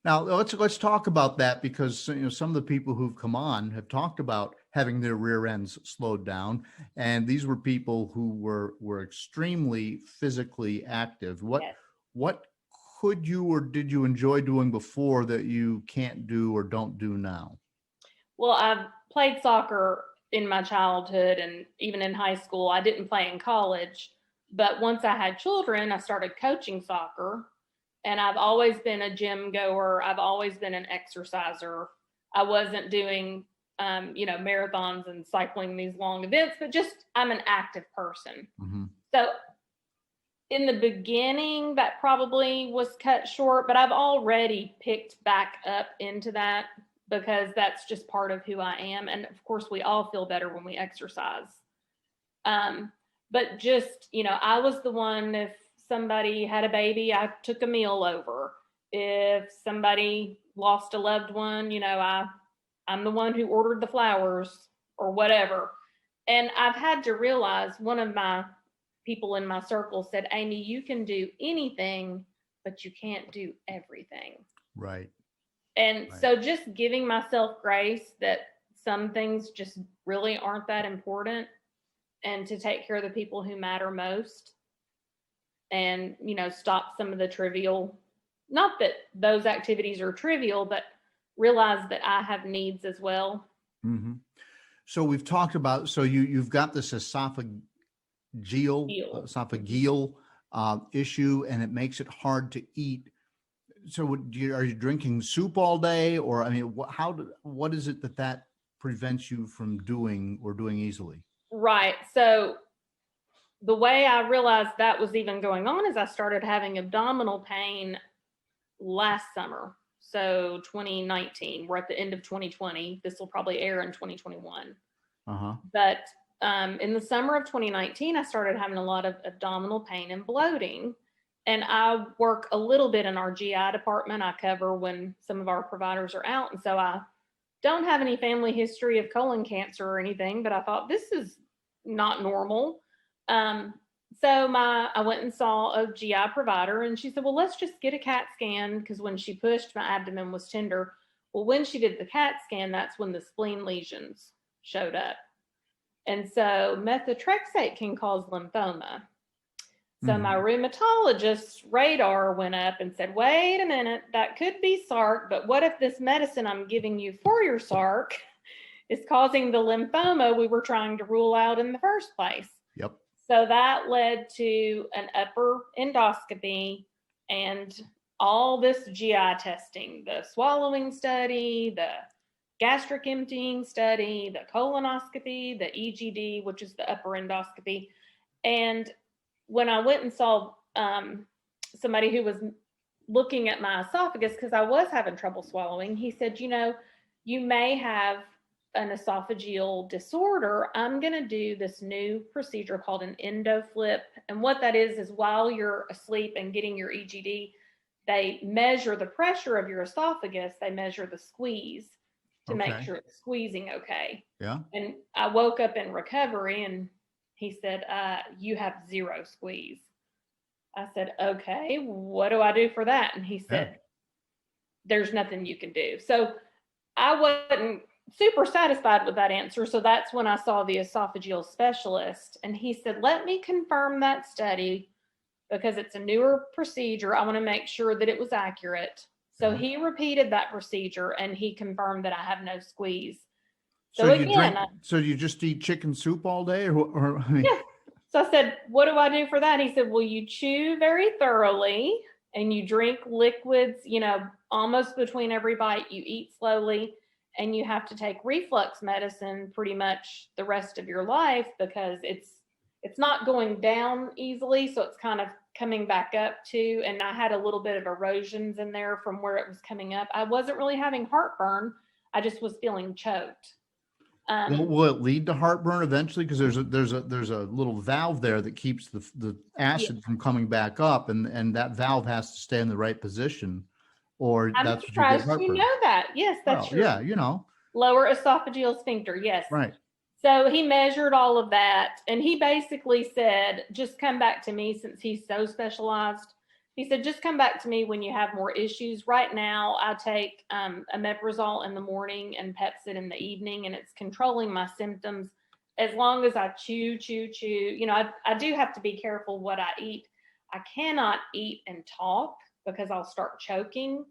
now let's talk about that, because some of the people who've come on have talked about having their rear ends slowed down, and these were people who were extremely physically active. Yes. What could you or did you enjoy doing before that you can't do or don't do now? Well, I've played soccer in my childhood and even in high school. I didn't play in college, but once I had children, I started coaching soccer, and I've always been a gym goer. I've always been an exerciser. I wasn't doing, marathons and cycling these long events, but just I'm an active person. Mm-hmm. So in the beginning, that probably was cut short, but I've already picked back up into that because that's just part of who I am. And of course, we all feel better when we exercise. But just, I was the one, if somebody had a baby, I took a meal over. If somebody lost a loved one, I'm the one who ordered the flowers or whatever. And I've had to realize, one of my people in my circle said, Amy, you can do anything, but you can't do everything. Right. And Right. so just giving myself grace that some things just really aren't that important, and to take care of the people who matter most, and, stop some of the trivial, not that those activities are trivial, but realize that I have needs as well. Mm-hmm. So we've talked about, so you've got this esophageal issue, and it makes it hard to eat. So are you drinking soup all day, or what is it that prevents you from doing easily? Right. So the way I realized that was even going on is I started having abdominal pain last summer. So 2019, we're at the end of 2020. This will probably air in 2021. But in the summer of 2019, I started having a lot of abdominal pain and bloating. And I work a little bit in our GI department. I cover when some of our providers are out. And so I don't have any family history of colon cancer or anything, but I thought this is not normal. So I went and saw a GI provider, and she said, well, let's just get a CAT scan, because when she pushed, my abdomen was tender. Well, when she did the CAT scan, that's when the spleen lesions showed up. And so methotrexate can cause lymphoma. So my rheumatologist's radar went up and said, wait a minute, that could be Sarc, but what if this medicine I'm giving you for your Sarc is causing the lymphoma we were trying to rule out in the first place? Yep. So that led to an upper endoscopy and all this GI testing, the swallowing study, the gastric emptying study, the colonoscopy, the EGD, which is the upper endoscopy. And when I went and saw somebody who was looking at my esophagus, because I was having trouble swallowing, he said, you may have an esophageal disorder. I'm going to do this new procedure called an endoflip. And what that is while you're asleep and getting your EGD, they measure the pressure of your esophagus. They measure the squeeze to make sure it's squeezing okay. Yeah. And I woke up in recovery, and he said, you have zero squeeze. I said, okay, what do I do for that? And he said, there's nothing you can do. So I wasn't super satisfied with that answer. So that's when I saw the esophageal specialist, and he said, let me confirm that study because it's a newer procedure. I want to make sure that it was accurate. So he repeated that procedure, and he confirmed that I have no squeeze. So again, so you just eat chicken soup all day, or yeah. So I said, what do I do for that? He said, well, you chew very thoroughly and you drink liquids, almost between every bite. You eat slowly, and you have to take reflux medicine pretty much the rest of your life because it's not going down easily. So it's kind of coming back up too. And I had a little bit of erosions in there from where it was coming up. I wasn't really having heartburn. I just was feeling choked. Will it lead to heartburn eventually? Because there's a little valve there that keeps the acid from coming back up, and that valve has to stay in the right position, or I'm that's surprised what you get heartburn. You know that. Yes, that's true. Yeah, Lower esophageal sphincter. Yes. Right. So he measured all of that, and he basically said, just come back to me, since he's so specialized. He said, just come back to me when you have more issues. Right now, I take omeprazole in the morning and Pepcid in the evening, and it's controlling my symptoms as long as I chew. I do have to be careful what I eat. I cannot eat and talk because I'll start choking.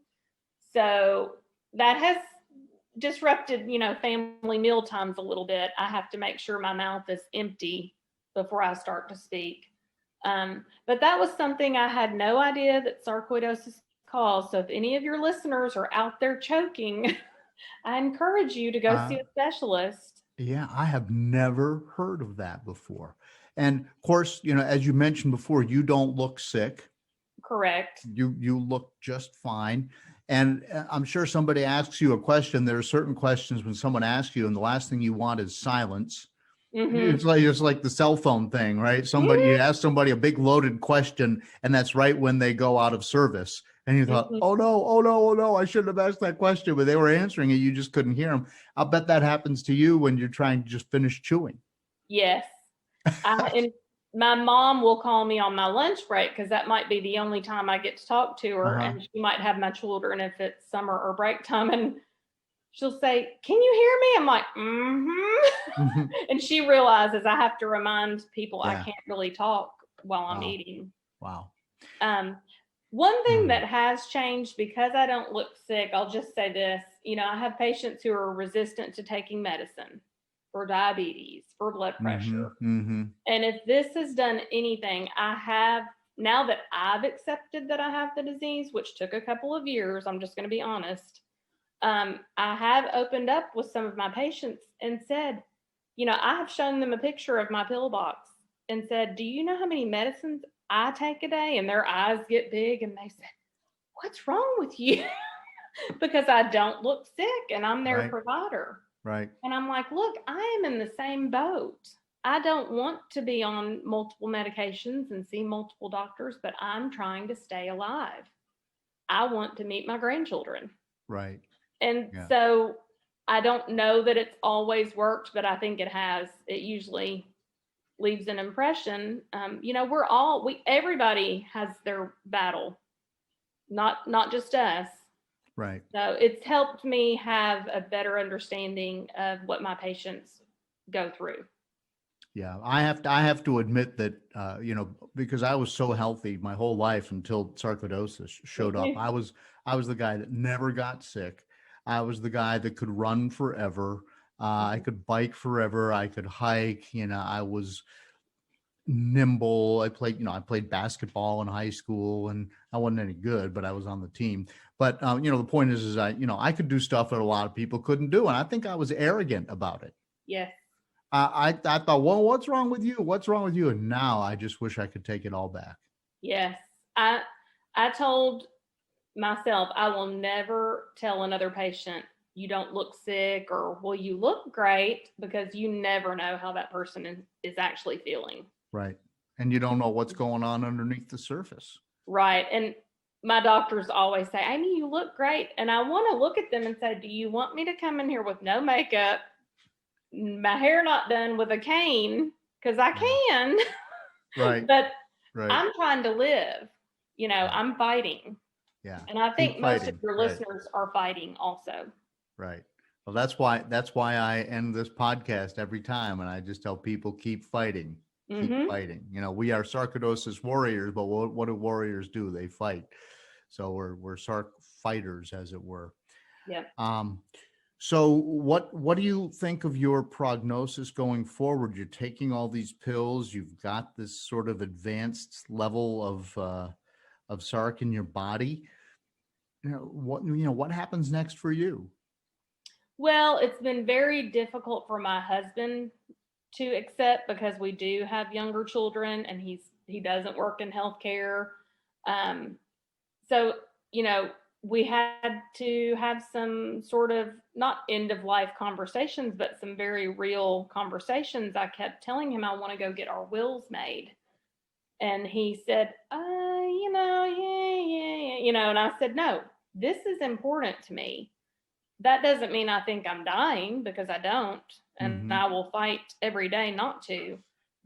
So that has disrupted, family meal times a little bit. I have to make sure my mouth is empty before I start to speak. But that was something I had no idea that sarcoidosis caused. So if any of your listeners are out there choking, I encourage you to go see a specialist. Yeah, I have never heard of that before. And of course, as you mentioned before, you don't look sick. Correct. You look just fine. And I'm sure somebody asks you a question. There are certain questions when someone asks you, and the last thing you want is silence. It's like the cell phone thing, right? You ask somebody a big loaded question, and that's right when they go out of service. And you thought, oh no, I shouldn't have asked that question, but they were answering it. You just couldn't hear them. I'll bet that happens to you when you're trying to just finish chewing. Yes. And my mom will call me on my lunch break because that might be the only time I get to talk to her. And she might have my children if it's summer or break time. And she'll say, can you hear me? I'm like, And she realizes I have to remind people I can't really talk while I'm eating. Wow. One thing that has changed because I don't look sick, I'll just say this, I have patients who are resistant to taking medicine for diabetes, for blood pressure. And if this has done anything, now that I've accepted that I have the disease, which took a couple of years, I'm just going to be honest. I have opened up with some of my patients and said, I have shown them a picture of my pill box and said, do you know how many medicines I take a day? And their eyes get big and they said, what's wrong with you? Because I don't look sick and I'm their Right. provider. Right. And I'm like, look, I am in the same boat. I don't want to be on multiple medications and see multiple doctors, but I'm trying to stay alive. I want to meet my grandchildren. Right. And Yeah. so I don't know that it's always worked, but I think it has. It usually leaves an impression. Everybody has their battle, not just us. Right. So it's helped me have a better understanding of what my patients go through. Yeah, I have to admit that because I was so healthy my whole life until sarcoidosis showed up. I was the guy that never got sick. I was the guy that could run forever. I could bike forever. I could hike. I was nimble. I played basketball in high school, and I wasn't any good, but I was on the team. But the point is I could do stuff that a lot of people couldn't do, and I think I was arrogant about it. Yes. I thought, well, what's wrong with you? What's wrong with you? And now I just wish I could take it all back. Yes. I told myself I will never tell another patient you don't look sick or, well, you look great, because you never know how that person is actually feeling. Right. And you don't know what's going on underneath the surface. Right. And my doctors always say, Amy, you look great. And I want to look at them and say, do you want me to come in here with no makeup, my hair not done, with a cane? Because I can. Right. But right. I'm trying to live. I'm fighting. Yeah. And I think most of your right. listeners are fighting also. Right. Well, that's why I end this podcast every time, and I just tell people, keep fighting. Keep fighting. We are sarcoidosis warriors, but what do warriors do? They fight. So we're Sarc fighters, as it were. Yeah. So what do you think of your prognosis going forward? You're taking all these pills. You've got this sort of advanced level of Sarc in your body. What happens next for you? Well, it's been very difficult for my husband to accept, because we do have younger children, and he doesn't work in healthcare. So, we had to have some sort of, not end of life conversations, but some very real conversations. I kept telling him I want to go get our wills made. And he said, yeah. And I said, no, this is important to me. That doesn't mean I think I'm dying, because I don't. And I will fight every day not to.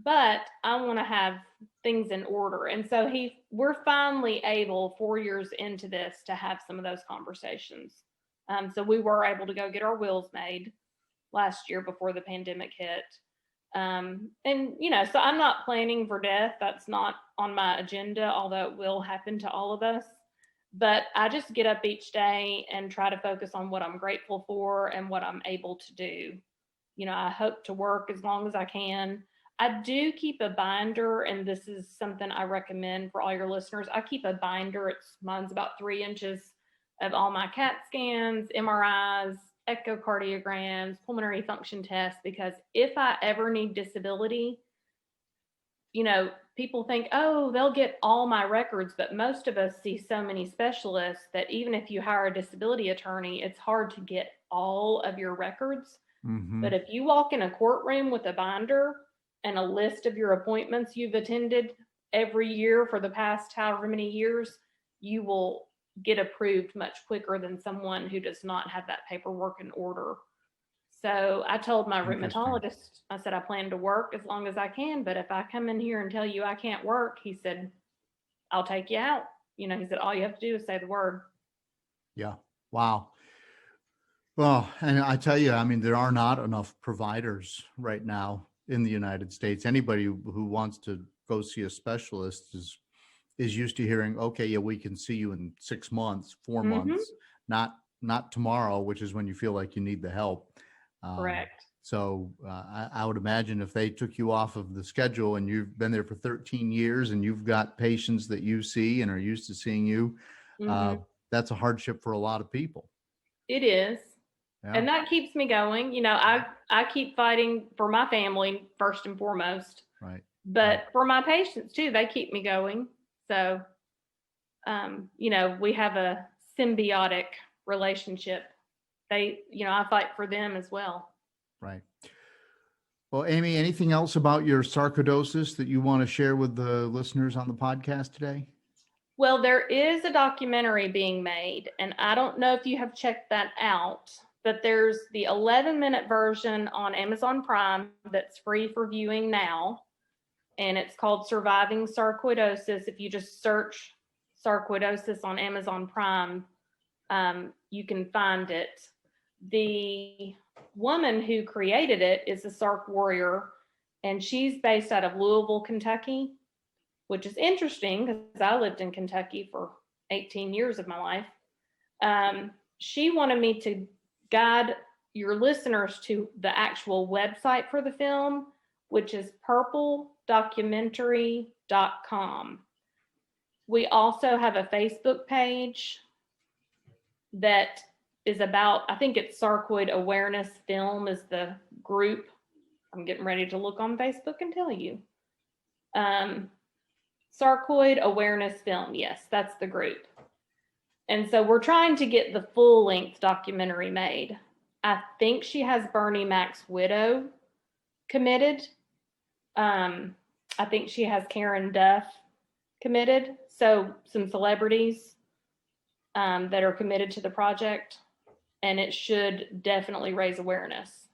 But I want to have things in order. And so we're finally able, 4 years into this, to have some of those conversations. So we were able to go get our wills made last year before the pandemic hit. So I'm not planning for death. That's not on my agenda, although it will happen to all of us. But I just get up each day and try to focus on what I'm grateful for and what I'm able to do. I hope to work as long as I can. I do keep a binder, and this is something I recommend for all your listeners. I keep a binder. Mine's about 3 inches, of all my CAT scans, MRIs, echocardiograms, pulmonary function tests, because if I ever need disability, people think, oh, they'll get all my records, but most of us see so many specialists that even if you hire a disability attorney, it's hard to get all of your records. But if you walk in a courtroom with a binder and a list of your appointments you've attended every year for the past however many years, you will get approved much quicker than someone who does not have that paperwork in order. So I told my rheumatologist, I said, I plan to work as long as I can, but if I come in here and tell you I can't work, he said, I'll take you out. He said, all you have to do is say the word. Yeah. Wow. Well, and I tell you, there are not enough providers right now in the United States. Anybody who wants to go see a specialist is used to hearing, okay, yeah, we can see you in 6 months, 4 months, not tomorrow, which is when you feel like you need the help. Correct. So I would imagine if they took you off of the schedule and you've been there for 13 years and you've got patients that you see and are used to seeing you, that's a hardship for a lot of people. It is. Yeah. And that keeps me going. I keep fighting for my family first and foremost. Right. But for my patients too, they keep me going. So we have a symbiotic relationship. I fight for them as well. Right. Well, Amy, anything else about your sarcoidosis that you want to share with the listeners on the podcast today? Well, there is a documentary being made, and I don't know if you have checked that out, but there's the 11-minute version on Amazon Prime that's free for viewing now, and it's called Surviving Sarcoidosis. If you just search sarcoidosis on Amazon Prime, you can find it. The woman who created it is a Sarc warrior, and she's based out of Louisville, Kentucky, which is interesting because I lived in Kentucky for 18 years of my life. She wanted me to guide your listeners to the actual website for the film, which is purpledocumentary.com. We also have a Facebook page that is about, I think it's Sarcoid Awareness Film is the group. I'm getting ready to look on Facebook and tell you. Sarcoid Awareness Film, yes, that's the group. And so we're trying to get the full-length documentary made. I think she has Bernie Mac's widow committed. I think she has Karen Duff committed. So some celebrities that are committed to the project. And it should definitely raise awareness.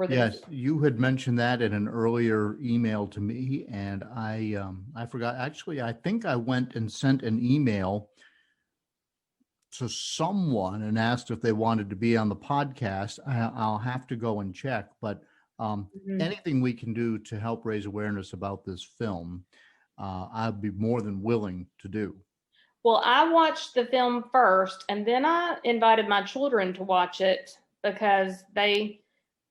Yes, you had mentioned that in an earlier email to me, and I forgot. Actually, I think I went and sent an email to someone and asked if they wanted to be on the podcast. I'll have to go and check, but anything we can do to help raise awareness about this film, I'd be more than willing to do. Well, I watched the film first, and then I invited my children to watch it because they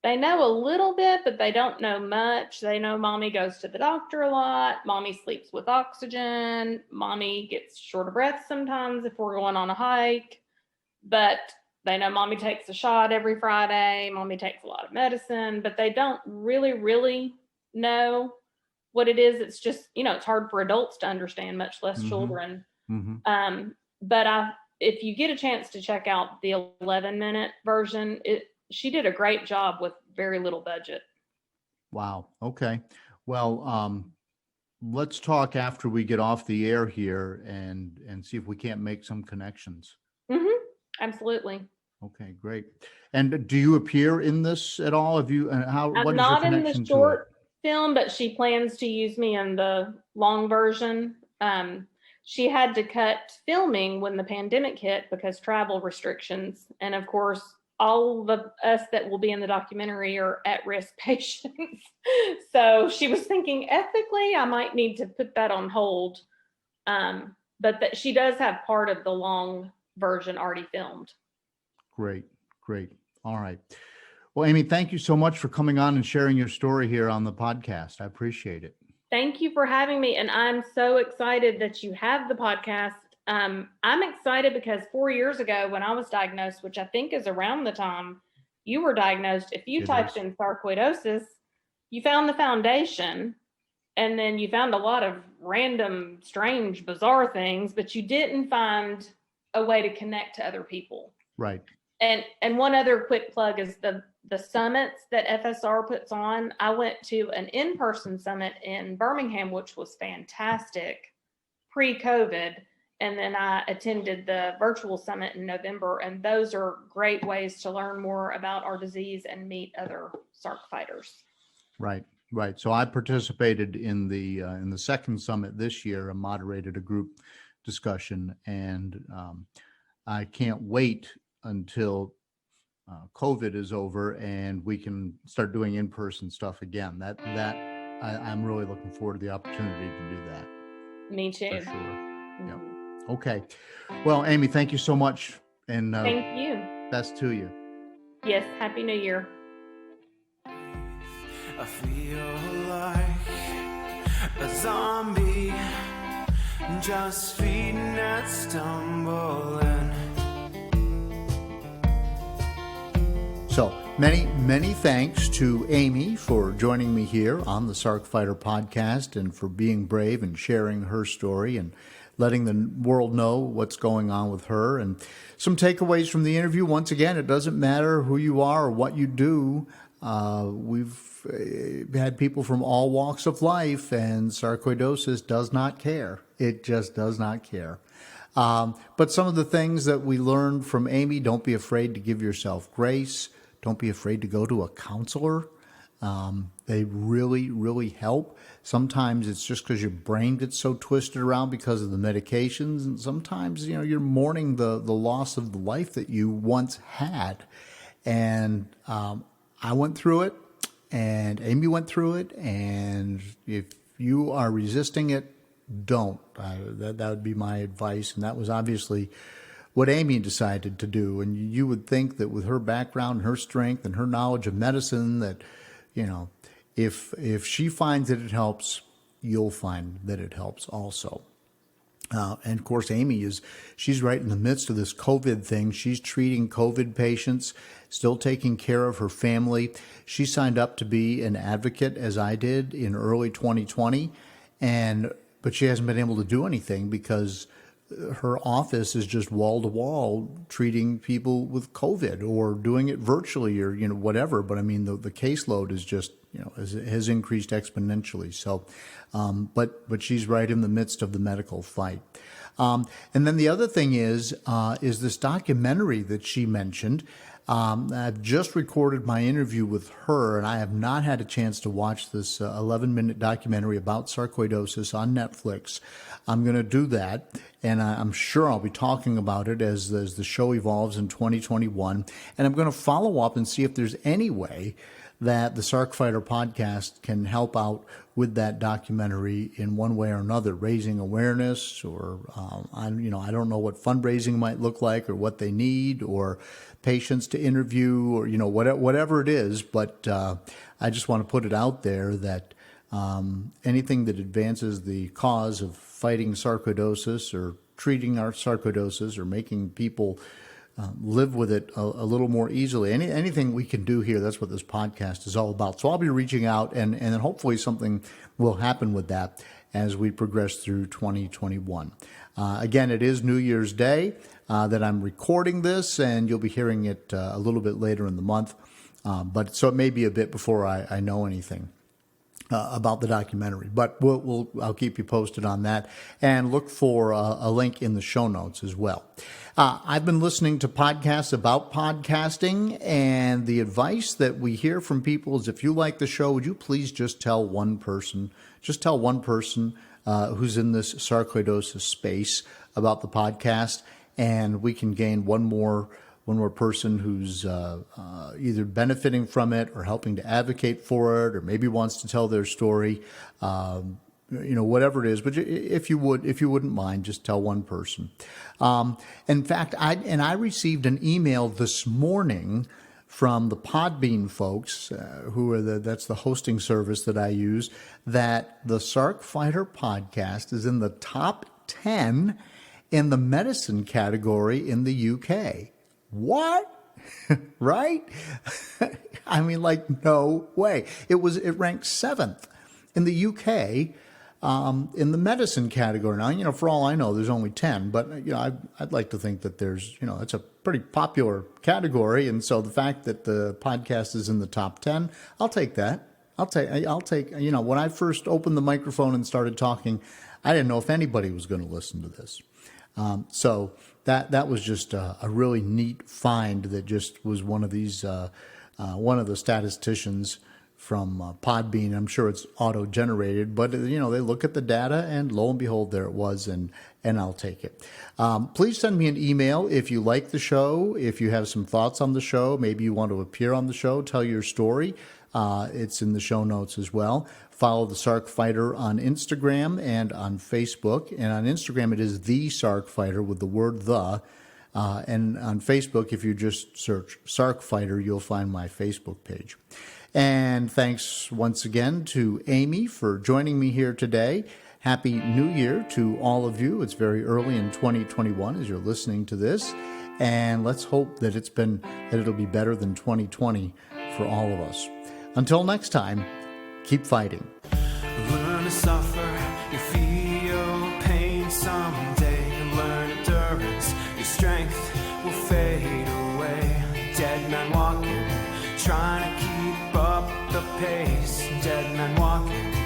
know a little bit, but they don't know much. They know mommy goes to the doctor a lot. Mommy sleeps with oxygen. Mommy gets short of breath sometimes if we're going on a hike. But they know mommy takes a shot every Friday. Mommy takes a lot of medicine, but they don't really know what it is. It's just, it's hard for adults to understand, much less children. But if you get a chance to check out the 11-minute version, she did a great job with very little budget. Wow. Okay. Well, let's talk after we get off the air here and see if we can't make some connections. Absolutely. Okay, great. And do you appear in this at all? Have you? I'm not in the short film, but she plans to use me in the long version. She had to cut filming when the pandemic hit because travel restrictions. And of course, all of us that will be in the documentary are at-risk patients. So she was thinking ethically, I might need to put that on hold. But that she does have part of the long version already filmed. Great. All right. Well, Amy, thank you so much for coming on and sharing your story here on the podcast. I appreciate it. Thank you for having me. And I'm so excited that you have the podcast. I'm excited because 4 years ago when I was diagnosed, which I think is around the time you were diagnosed, if you typed in sarcoidosis, you found the foundation, and then you found a lot of random, strange, bizarre things, but you didn't find a way to connect to other people. Right. And one other quick plug is the summits that FSR puts on. I went to an in-person summit in Birmingham, which was fantastic pre-COVID. And then I attended the virtual summit in November. And those are great ways to learn more about our disease and meet other Sarc fighters. Right. So I participated in the second summit this year. I moderated a group discussion, and I can't wait until COVID is over and we can start doing in-person stuff again. I'm really looking forward to the opportunity to do that. Me too. For sure. Yeah. Okay. Well, Amy, thank you so much. And thank you. Best to you. Yes. Happy New Year. I feel like a zombie, just feeding and stumbling. So many thanks to Amy for joining me here on the Sarc Fighter Podcast and for being brave and sharing her story and letting the world know what's going on with her. And some takeaways from the interview. Once again, it doesn't matter who you are or what you do. We've had people from all walks of life, and sarcoidosis does not care. It just does not care. But some of the things that we learned from Amy: don't be afraid to give yourself grace. Don't be afraid to go to a counselor. They really, really help. Sometimes it's just because your brain gets so twisted around because of the medications. And sometimes, you're mourning the loss of the life that you once had. And I went through it, and Amy went through it. And if you are resisting it, don't. That would be my advice. And that was obviously what Amy decided to do. And you would think that with her background and her strength and her knowledge of medicine that, if she finds that it helps, you'll find that it helps also. And of course, she's right in the midst of this COVID thing. She's treating COVID patients, still taking care of her family. She signed up to be an advocate, as I did, in early 2020. But she hasn't been able to do anything because her office is just wall to wall treating people with COVID or doing it virtually or, whatever. But I mean, the caseload is just, has increased exponentially. So, but she's right in the midst of the medical fight. And then the other thing is this documentary that she mentioned. I've just recorded my interview with her, and I have not had a chance to watch this 11-minute documentary about sarcoidosis on Netflix. I'm going to do that, and I'm sure I'll be talking about it as the show evolves in 2021. And I'm going to follow up and see if there's any way that the Sarc Fighter podcast can help out with that documentary in one way or another, raising awareness, or I don't know what fundraising might look like, or what they need, or patients to interview, or whatever it is. But I just want to put it out there that anything that advances the cause of fighting sarcoidosis or treating our sarcoidosis or making people live with it a little more easily. Anything we can do here, that's what this podcast is all about. So I'll be reaching out, and then hopefully something will happen with that as we progress through 2021. Again, it is New Year's Day that I'm recording this, and you'll be hearing it a little bit later in the month. But so it may be a bit before I know anything about the documentary, but I'll keep you posted on that, and look for a link in the show notes as well. I've been listening to podcasts about podcasting, and the advice that we hear from people is, if you like the show, would you please just tell one person who's in this sarcoidosis space about the podcast, and we can gain one more person who's either benefiting from it or helping to advocate for it, or maybe wants to tell their story, whatever it is. But if you wouldn't mind, just tell one person. In fact, I received an email this morning from the Podbean folks, that's the hosting service that I use, that the Sarc Fighter podcast is in the top 10 in the medicine category in the UK. What? Right? I mean, no way. It ranked 7th in the UK in the medicine category. Now, for all I know, there's only 10, but I'd like to think that there's, it's a pretty popular category, and so the fact that the podcast is in the top 10, I'll take that. I'll take. When I first opened the microphone and started talking, I didn't know if anybody was going to listen to this. So that was just a really neat find that just was one of these, one of the statisticians from Podbean. I'm sure it's auto-generated, but they look at the data, and lo and behold, there it was, and I'll take it. Please send me an email if you like the show, if you have some thoughts on the show, maybe you want to appear on the show, tell your story. It's in the show notes as well. Follow the Sarc Fighter on Instagram and on Facebook. And on Instagram, it is the Sarc Fighter with the word the. And on Facebook, if you just search Sarc Fighter, you'll find my Facebook page. And thanks once again to Amy for joining me here today. Happy New Year to all of you. It's very early in 2021 as you're listening to this. And let's hope that it'll be better than 2020 for all of us. Until next time, keep fighting. Learn to suffer, you feel pain sometimes. trying to keep up the pace. Dead men walking